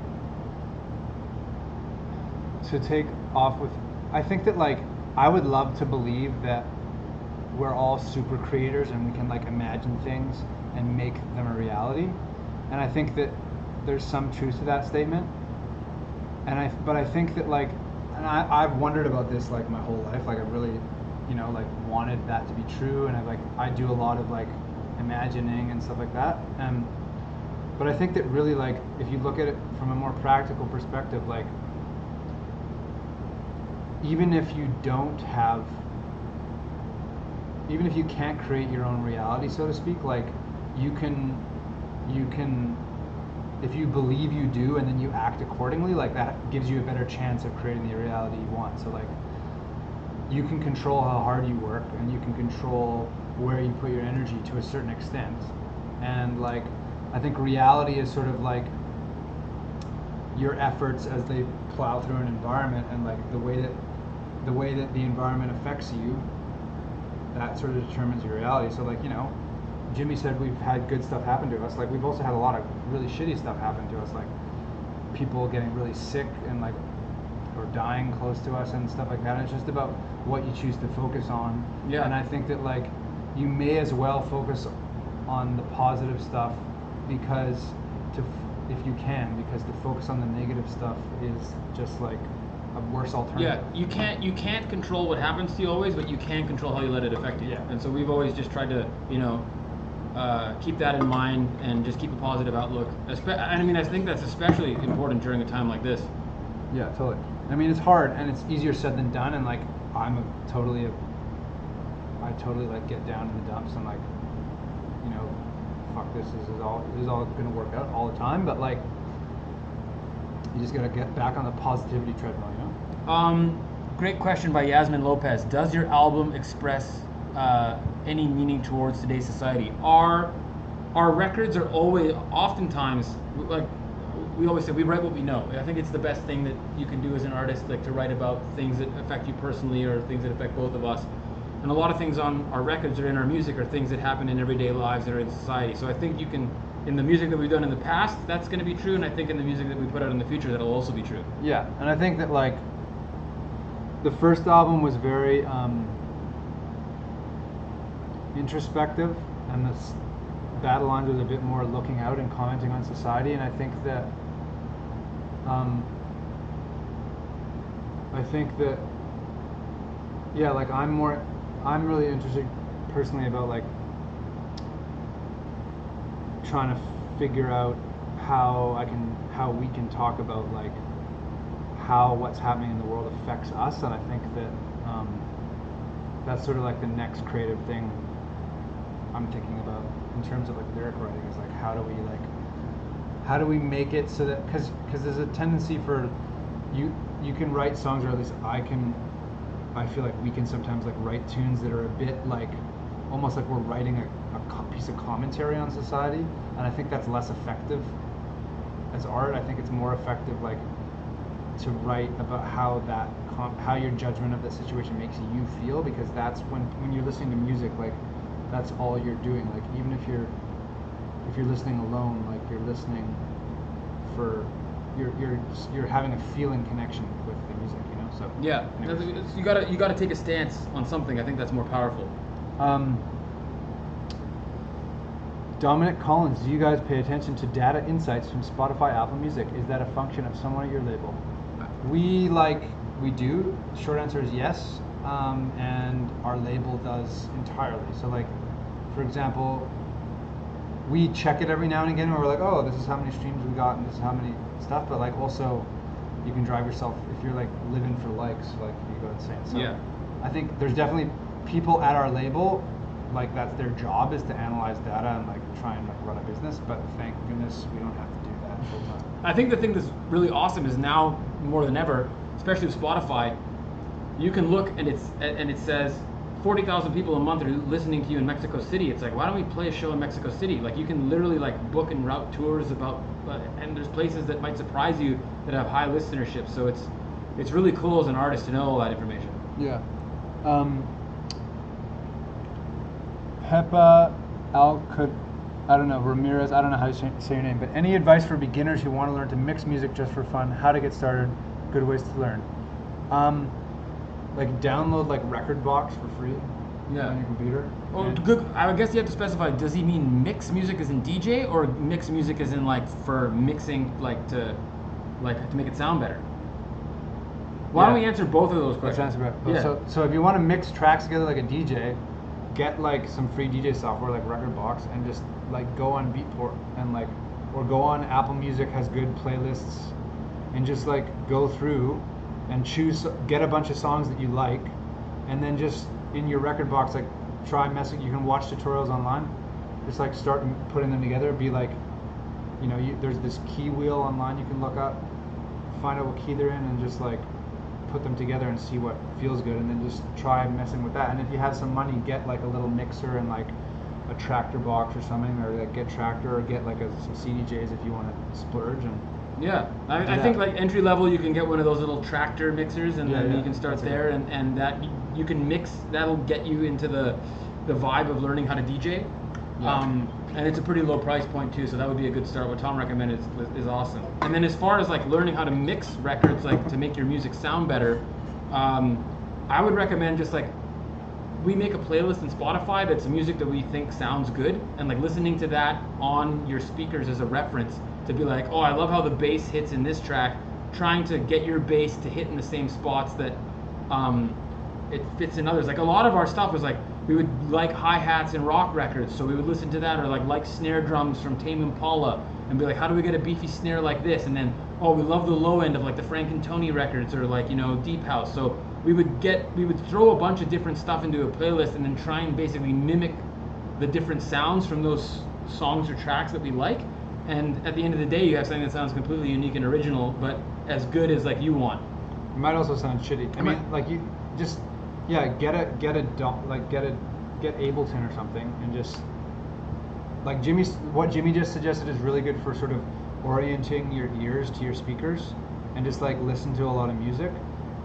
to take off with, I think that like I would love to believe that we're all super creators and we can like imagine things and make them a reality, and I think that there's some truth to that statement, but I think that like, and I've wondered about this like my whole life, like I really, you know, like wanted that to be true, and I do a lot of like imagining and stuff like that, but I think that really like if you look at it from a more practical perspective, like even if you can't create your own reality, so to speak, like you can if you believe you do and then you act accordingly, like that gives you a better chance of creating the reality you want. So like you can control how hard you work, and you can control where you put your energy to a certain extent, and like I think reality is sort of like your efforts as they plow through an environment, and like the way that the environment affects you, that sort of determines your reality. So like, you know, Jimmy said we've had good stuff happen to us, like we've also had a lot of really shitty stuff happen to us, like people getting really sick and like or dying close to us and stuff like that. And it's just about what you choose to focus on. Yeah. And I think that like you may as well focus on the positive stuff because if you can, because to focus on the negative stuff is just like a worse alternative. Yeah, you can't control what happens to you always, but you can control how you let it affect you. Yeah. And so we've always just tried to, keep that in mind and just keep a positive outlook. I mean, I think that's especially important during a time like this. Yeah, totally. I mean, it's hard and it's easier said than done. And like, I totally like get down in the dumps and like, fuck this is all gonna work out all the time. But like, you just gotta get back on the positivity treadmill, Great question by Yasmin Lopez. Does your album express any meaning towards today's society? Our records are oftentimes, like we always say, we write what we know. I think it's the best thing that you can do as an artist, like to write about things that affect you personally or things that affect both of us. And a lot of things on our records or in our music are things that happen in everyday lives that are in society. So I think you can, in the music that we've done in the past, that's going to be true, and I think in the music that we put out in the future, that'll also be true. Yeah, and I think that like the first album was very introspective, and this Battle Lines was a bit more looking out and commenting on society. And I think that yeah, like I'm really interested personally about like trying to figure out how we can talk about like how what's happening in the world affects us. And I think that that's sort of like the next creative thing I'm thinking about in terms of like lyric writing, is like how do we make it so that, because there's a tendency for you can write songs, or at least I feel like we can sometimes like write tunes that are a bit like almost like we're writing a piece of commentary on society, and I think that's less effective as art. I think it's more effective like to write about how your judgment of the situation makes you feel, because that's when you're listening to music, like that's all you're doing. Like even if you're listening alone, like you're listening for you're having a feeling connection with the music, So yeah, anyways. you gotta take a stance on something. I think that's more powerful. Dominic Collins, do you guys pay attention to data insights from Spotify, Apple Music? Is that a function of someone at your label? We do. Short answer is yes, and our label does entirely. So like, for example, we check it every now and again where we're like, oh, this is how many streams we got and this is how many stuff, but like also you can drive yourself, if you're like living for likes, like you go insane. So yeah. I think there's definitely people at our label, like that's their job, is to analyze data and like try and like run a business, but thank goodness we don't have to do that full time. I think the thing that's really awesome is now more than ever, especially with Spotify, you can look and it says 40,000 people a month are listening to you in Mexico City. It's like, why don't we play a show in Mexico City? Like you can literally like book and route tours about, and there's places that might surprise you that have high listenership. So it's really cool as an artist to know all that information. Yeah. Pepa I don't know, Ramirez, I don't know how you say your name, but any advice for beginners who want to learn to mix music just for fun? How to get started? Good ways to learn. Like download like Rekordbox for free on your computer. Oh, good. I guess you have to specify. Does he mean mix music as in DJ, or mix music as in like for mixing, like to make it sound better? Why don't we answer both of those questions? Yeah. So if you want to mix tracks together like a DJ, get like some free DJ software like Rekordbox and just like go on Beatport and like, or go on Apple Music has good playlists, and just like go through and get a bunch of songs that you like, and then just in your Rekordbox like try messing. You can watch tutorials online. Just like start putting them together. Be like, there's this key wheel online you can look up, find out what key they're in, and just like put them together and see what feels good, and then just try messing with that. And if you have some money, get like a little mixer and like a tractor box or something, or like get Tractor, or get like some CDJs if you want to splurge. And yeah, I think like entry level, you can get one of those little Tractor mixers, and then you can start there, and that you can mix. That'll get you into the vibe of learning how to DJ. Yeah. And it's a pretty low price point too, so that would be a good start. What Tom recommended is awesome. And then as far as like learning how to mix records, like to make your music sound better, I would recommend just like we make a playlist in Spotify that's music that we think sounds good, and like listening to that on your speakers as a reference to be like, oh, I love how the bass hits in this track, trying to get your bass to hit in the same spots that it fits in others. Like a lot of our stuff was like, we would like hi-hats in rock records, so we would listen to that, or like snare drums from Tame Impala, and be like, how do we get a beefy snare like this? And then, oh, we love the low end of like the Frank and Tony records, or like, you know, Deep House. So we would throw a bunch of different stuff into a playlist and then try and basically mimic the different sounds from those songs or tracks that we like. And at the end of the day, you have something that sounds completely unique and original, but as good as like you want. It might also sound shitty. I mean, like you just, yeah, get Ableton or something, and just like what Jimmy just suggested is really good for sort of orienting your ears to your speakers, and just like listen to a lot of music.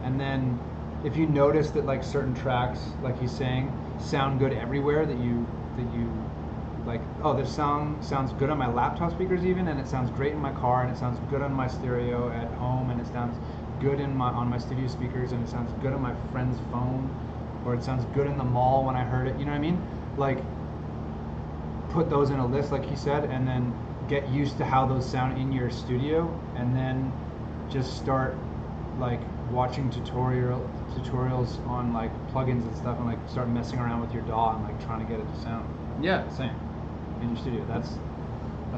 And then if you notice that like certain tracks, like he's saying, sound good everywhere, that you like, oh, this song sounds good on my laptop speakers even, and it sounds great in my car, and it sounds good on my stereo at home, and it sounds good on my studio speakers, and it sounds good on my friend's phone, or it sounds good in the mall when I heard it, you know what I mean? Like, put those in a list like he said, and then get used to how those sound in your studio, and then just start like watching tutorials on like plugins and stuff, and like start messing around with your DAW and like trying to get it to sound the same in your studio. That's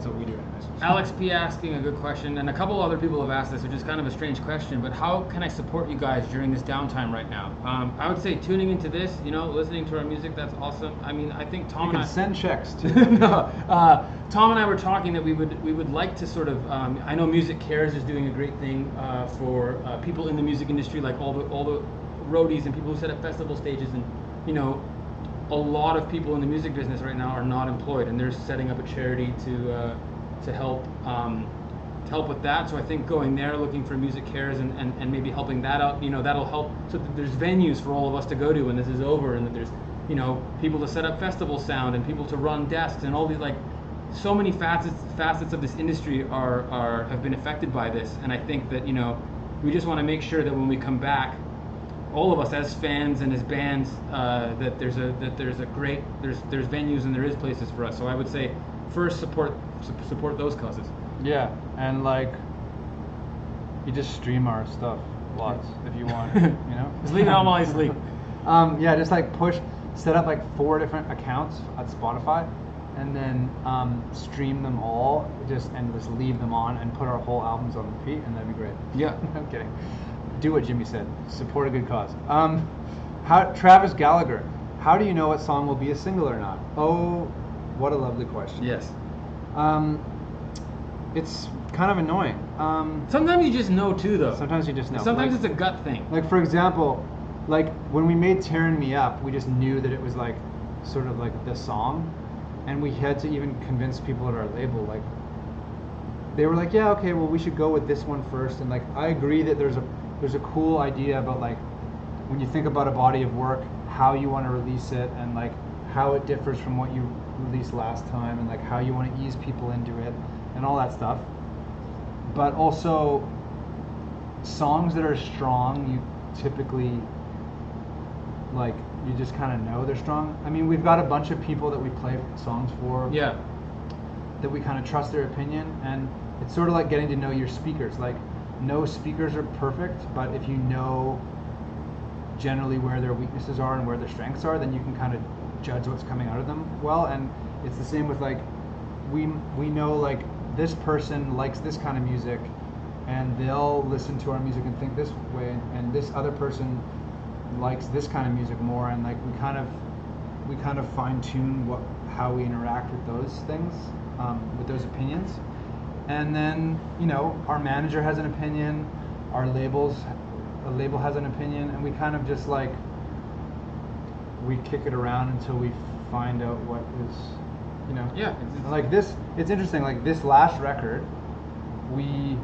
what we do anyways. Alex P asking a good question, and a couple other people have asked this, which is kind of a strange question, but how can I support you guys during this downtime right now? I would say tuning into this, you know, listening to our music, that's awesome. I mean, I think Tom you and I... can send checks too. No, Tom and I were talking that we would like to sort of, I know Music Cares is doing a great thing for people in the music industry, like all the roadies and people who set up festival stages, and, you know, a lot of people in the music business right now are not employed, and they're setting up a charity to help with that. So I think going there, looking for Music Cares, and maybe helping that out, you know, that'll help. So that there's venues for all of us to go to when this is over, and that there's, you know, people to set up festival sound, and people to run desks, and all these, like, so many facets of this industry have been affected by this. And I think that, you know, we just want to make sure that when we come back, all of us as fans and as bands, that there's venues and there is places for us. So I would say first support those causes. Yeah, and like you just stream our stuff lots if you want, you know. Just leave it on while you sleep. Yeah, just like set up like 4 different accounts at Spotify, and then stream them all, and just leave them on, and put our whole albums on repeat, and that'd be great. Yeah. I'm kidding. Do what Jimmy said. Support a good cause. Travis Gallagher, how do you know what song will be a single or not? Oh, what a lovely question. Yes. It's kind of annoying. Sometimes you just know too, though. Sometimes you just know. Sometimes like, it's a gut thing. Like, for example, like when we made Tearing Me Up, we just knew that it was like sort of like the song, and we had to even convince people at our label, like, they were like, yeah, okay, well, we should go with this one first. And like, I agree that there's a cool idea about like when you think about a body of work, how you want to release it, and like how it differs from what you released last time, and like how you want to ease people into it and all that stuff. But also songs that are strong, you typically like, you just kind of know they're strong. I mean, we've got a bunch of people that we play songs for, Yeah. that we kind of trust their opinion, and it's sort of like getting to know your speakers. Like, no speakers are perfect, but if you know generally where their weaknesses are and where their strengths are, then you can kind of judge what's coming out of them well. And it's the same with like, we know like this person likes this kind of music, and they'll listen to our music and think this way, and this other person likes this kind of music more, and like we kind of fine tune how we interact with those things, with those opinions. And then, you know, our manager has an opinion, a label has an opinion, and we kind of just like, we kick it around until we find out what is, you know. Yeah. Like this, it's interesting, like this last record, we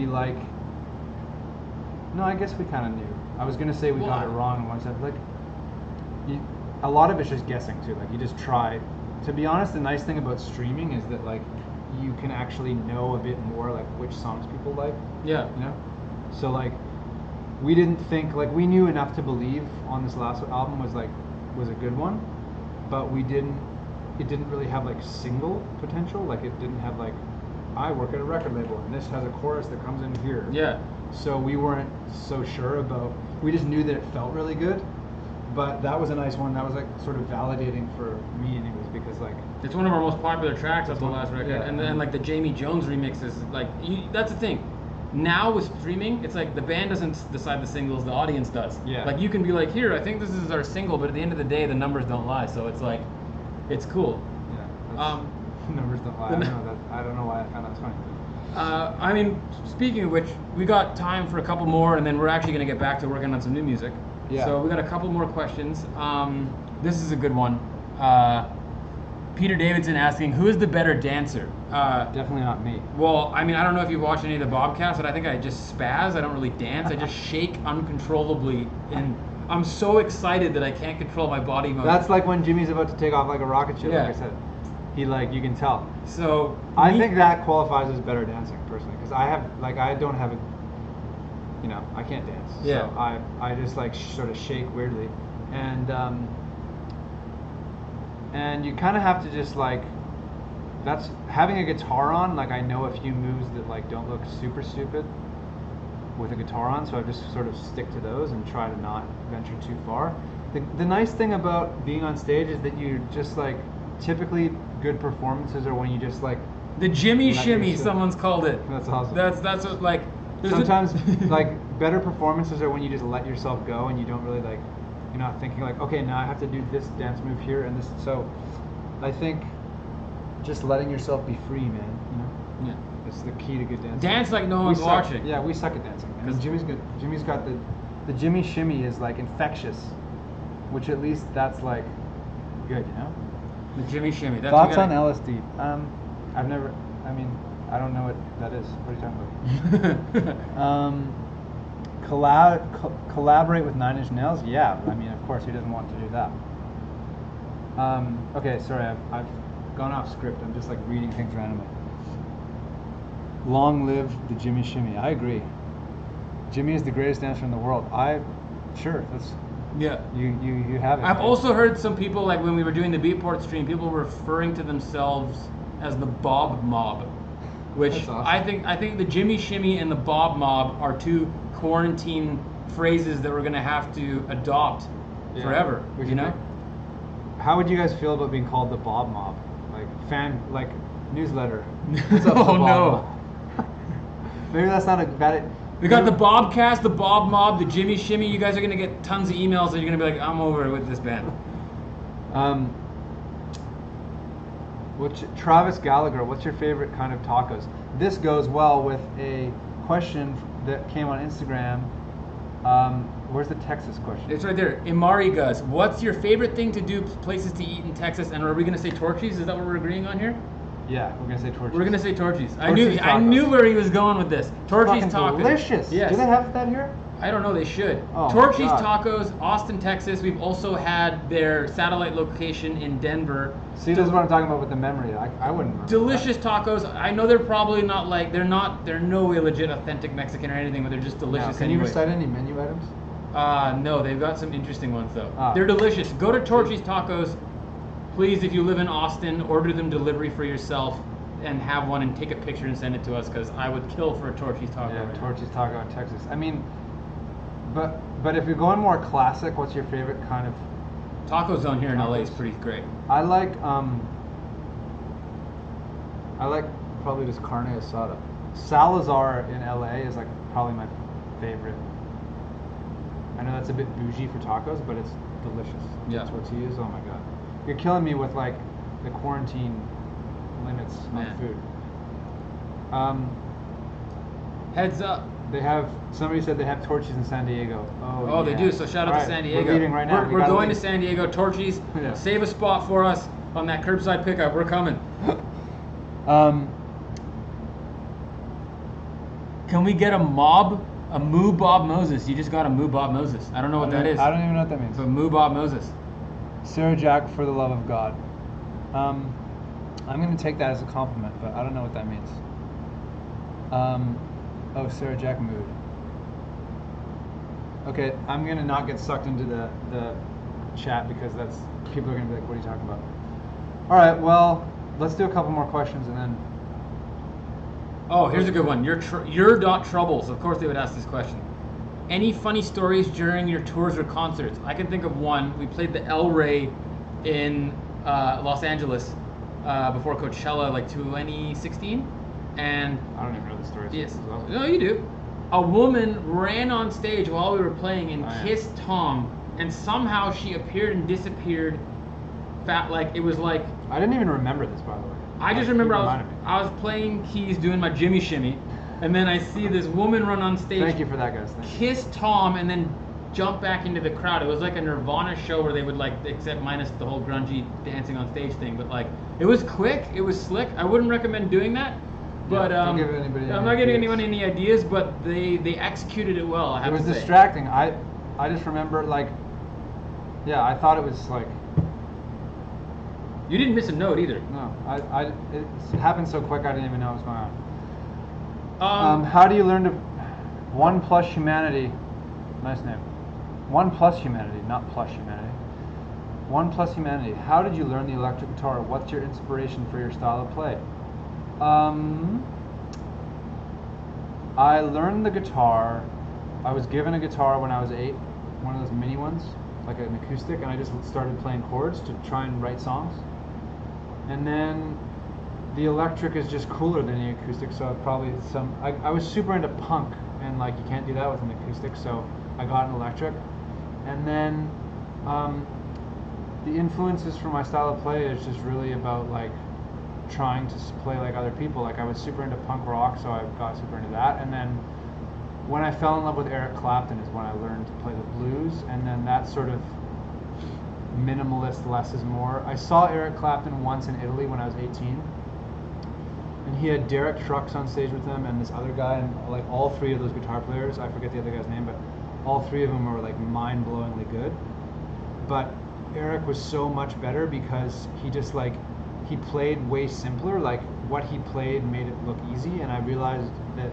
like, no, I guess we kind of knew. I was going to say we got it wrong once. Like, a lot of it's just guessing too. Like, you just try. To be honest, the nice thing about streaming is that like, you can actually know a bit more like which songs people like. Yeah. You know? So like, we didn't think, like, we knew enough to believe on this last album was a good one, but it didn't really have like single potential. Like, it didn't have like, I work at a record label and this has a chorus that comes in here. Yeah. So we weren't so sure about, we just knew that it felt really good. But that was a nice one. That was like sort of validating for me anyways, because like, it's one of our most popular tracks of the last record. Yeah. And then like the Jamie Jones remix is like, that's the thing. Now with streaming, it's like the band doesn't decide the singles, the audience does. Yeah. Like you can be like, here, I think this is our single, but at the end of the day, the numbers don't lie. So it's like, it's cool. Yeah. Numbers don't lie. I don't know why I found that funny. I mean, speaking of which, we got time for a couple more, and then we're actually going to get back to working on some new music. Yeah. So we got a couple more questions. This is a good one. Peter Davidson asking, who is the better dancer? Definitely not me. Well, I mean, I don't know if you've watched any of the BobCast, but I think I just spaz. I don't really dance. I just shake uncontrollably, and I'm so excited that I can't control my body motion. That's like when Jimmy's about to take off like a rocket ship, Yeah. like I said. He, like, you can tell. So I think that qualifies as better dancing, personally, because I don't have a, you know, I can't dance. Yeah. So I just like sort of shake weirdly, and you kind of have to just like, that's having a guitar on. Like, I know a few moves that like don't look super stupid with a guitar on, so I just sort of stick to those and try to not venture too far. The nice thing about being on stage is that you just like, typically good performances are when you just like, the Jimmy Let Shimmy, yourself- someone's called it. That's awesome. That's what, like, there's sometimes like better performances are when you just let yourself go and you don't really like, you're not thinking like, okay, now I have to do this dance move here and this. So I think just letting yourself be free, man, you know, yeah. it's the key to good dancing. Dance like no We one's suck. watching. Yeah, we suck at dancing, man. 'Cause Jimmy's good. Jimmy's got the Jimmy Shimmy is like infectious, which at least that's like good, you know. The Jimmy Shimmy. That's Thoughts we on gotta- LSD? I don't know what that is. What are you talking about? Collaborate with Nine Inch Nails? Yeah, I mean, of course, who doesn't want to do that? Okay, sorry, I've gone off script. I'm just like reading things randomly. Long live the Jimmy Shimmy. I agree. Jimmy is the greatest dancer in the world. Sure, that's Yeah. you have it. I've man. also heard some people, like when we were doing the Beatport stream, people referring to themselves as the Bob Mob, which That's awesome. I think the Jimmy Shimmy and the Bob Mob are two quarantine phrases that we're gonna have to adopt Yeah. forever. We You should know? make- How would you guys feel about being called the Bob Mob? Like newsletter. What's up, the Oh, Bob no. Mob? Maybe that's not a bad. We got the BobCast, the Bob Mob, the Jimmy Shimmy. You guys are gonna get tons of emails, and you're gonna be like, "I'm over it with this band." Travis Gallagher, what's your favorite kind of tacos? This goes well with a question that came on Instagram. Where's the Texas question? It's right there. Imari Gus, what's your favorite thing to do, places to eat in Texas? And are we gonna say Torchy's? Is that what we're agreeing on here? Yeah, we're gonna say Torchy's. We're gonna say Torchy's. I Torchy's I tacos. knew where he was going with this. Torchy's Fucking tacos. delicious. Yes. Do they have that here? I don't know. They should. Oh, my Torchy's God. Tacos, Austin, Texas. We've also had their satellite location in Denver. See, this is what I'm talking about with the memory. I wouldn't remember Delicious tacos. I know they're probably not like they're no way legit authentic Mexican or anything, but they're just that. delicious. Now, can you anyways. recite any menu items? No, they've got some interesting ones though. Ah. They're delicious. Go to Torchy's Tacos. Please, if you live in Austin, order them delivery for yourself and have one and take a picture and send it to us because I would kill for a Torchy's Taco. Yeah, right now. Torchy's Taco in Texas. I mean, but if you're going more classic, what's your favorite kind of? Taco Zone here in LA is Tacos. pretty great. I like probably just carne asada. Salazar in LA is like probably my favorite. I know that's a bit bougie for tacos, but it's delicious. Yeah. Tortillas, oh my god. You're killing me with like the quarantine limits Man. on food. Heads up. Somebody said they have Torchy's in San Diego. Oh, they yeah. do. So shout out All to San Diego. We're leaving right now. We We're gotta going leave. to San Diego. Torchy's. Yeah. Save a spot for us on that curbside pickup. We're coming. Can we get a Moo Bob Moses? You just got a Moo Bob Moses. I don't know what that is. I don't even know what that means. But Moo Bob Moses. Sarah Jack, for the love of God. I'm going to take that as a compliment, but I don't know what that means. Sarah Jack mood. Okay, I'm gonna not get sucked into the chat because that's people are gonna be like, "What are you talking about?" All right, well, let's do a couple more questions and then. Oh, here's a good one. Your dot troubles. Of course, they would ask this question. Any funny stories during your tours or concerts? I can think of one. We played the El Rey in Los Angeles before Coachella, like 2016, and I don't even know the story. yes, no, you do. A woman ran on stage while we were playing and kissed Tom, and somehow she appeared and disappeared. Like it was like. I didn't even remember this, by the way. I just remember I was playing keys, doing my Jimmy shimmy, and then I see this woman run on stage. Thank you for that, guys. Kiss Tom, and then jump back into the crowd. It was like a Nirvana show where they would like, except minus the whole grungy dancing on stage thing. But like, it was quick, it was slick. I wouldn't recommend doing that. But don't give anybody I'm not giving anyone any ideas, but they executed it well. I have to say. It was say. distracting. I just remember like, yeah, I thought it was like. You didn't miss a note either. No, it happened so quick I didn't even know what was going on. How do you learn to 1+ Humanity? Nice name. 1+ Humanity, not plus humanity. 1+ Humanity. How did you learn the electric guitar? What's your inspiration for your style of play? I learned the guitar. I was given a guitar when I was 8, one of those mini ones, like an acoustic, and I just started playing chords to try and write songs. And then the electric is just cooler than the acoustic, so I was super into punk, and like you can't do that with an acoustic, so I got an electric. And then the influences for my style of play is just really about like trying to play like other people. Like I was super into punk rock, so I got super into that. And then when I fell in love with Eric Clapton is when I learned to play the blues, and then that sort of minimalist, less is more. I saw Eric Clapton once in Italy when I was 18, and he had Derek Trucks on stage with him and this other guy, and like all three of those guitar players, I forget the other guy's name, but all three of them were like mind-blowingly good. But Eric was so much better because he just like, he played way simpler, like what he played made it look easy, and I realized that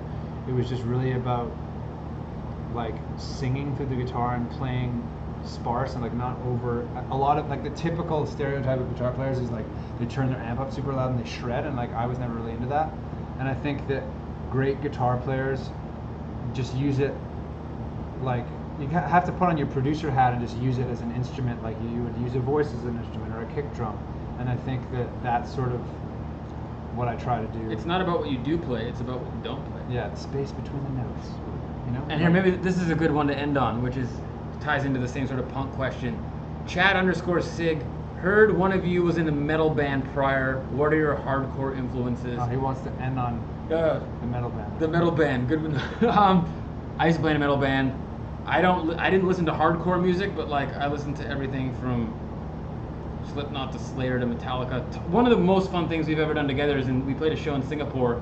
it was just really about like singing through the guitar and playing sparse and like not over. A lot of like the typical stereotype of guitar players is like they turn their amp up super loud and they shred, and like I was never really into that. And I think that great guitar players just use it like, you have to put on your producer hat and just use it as an instrument, like you would use a voice as an instrument or a kick drum. And I think that that's sort of what I try to do. It's not about what you do play, it's about what you don't play. Yeah, the space between the notes, you know? And here, maybe this is a good one to end on, which is ties into the same sort of punk question. Chad_Sig, heard one of you was in a metal band prior. What are your hardcore influences? He wants to end on the metal band. The metal band, good one. I used to play in a metal band. I didn't listen to hardcore music, but like I listened to everything from Slipknot to Slayer to Metallica. One of the most fun things we've ever done together is we played a show in Singapore.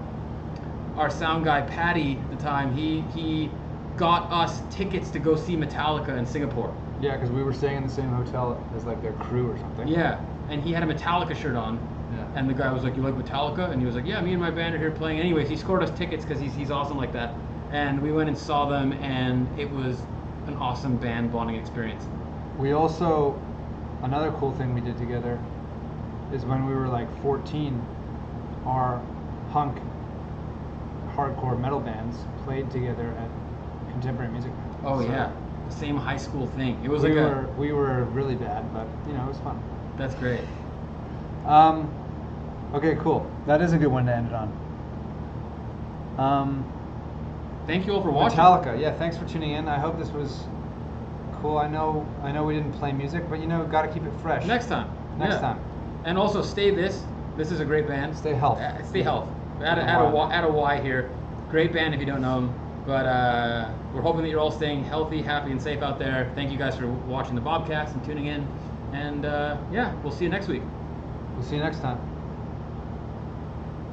Our sound guy Patty at the time, he got us tickets to go see Metallica in Singapore. Yeah, because we were staying in the same hotel as like their crew or something. Yeah, and he had a Metallica shirt on. Yeah. And the guy was like, "You like Metallica?" And he was like, "Yeah, me and my band are here playing." Anyways, he scored us tickets because he's awesome like that. And we went and saw them, and it was an awesome band bonding experience. We also, another cool thing we did together is when we were like 14, our punk hardcore metal bands played together at contemporary music bands. Oh, so yeah, the same high school thing. It was we were really bad, but you know, it was fun. That's great. Okay, cool. That is a good one to end it on. Thank you all for watching. Metallica, yeah, thanks for tuning in. I hope this was cool. I know we didn't play music, but you know, got to keep it fresh. Next time. Next time. And also, stay this. This is a great band. Stay Health. Stay Health. Add a Y here. Great band if you don't know them. But we're hoping that you're all staying healthy, happy, and safe out there. Thank you guys for watching the BobCast and tuning in. And yeah, we'll see you next week. We'll see you next time.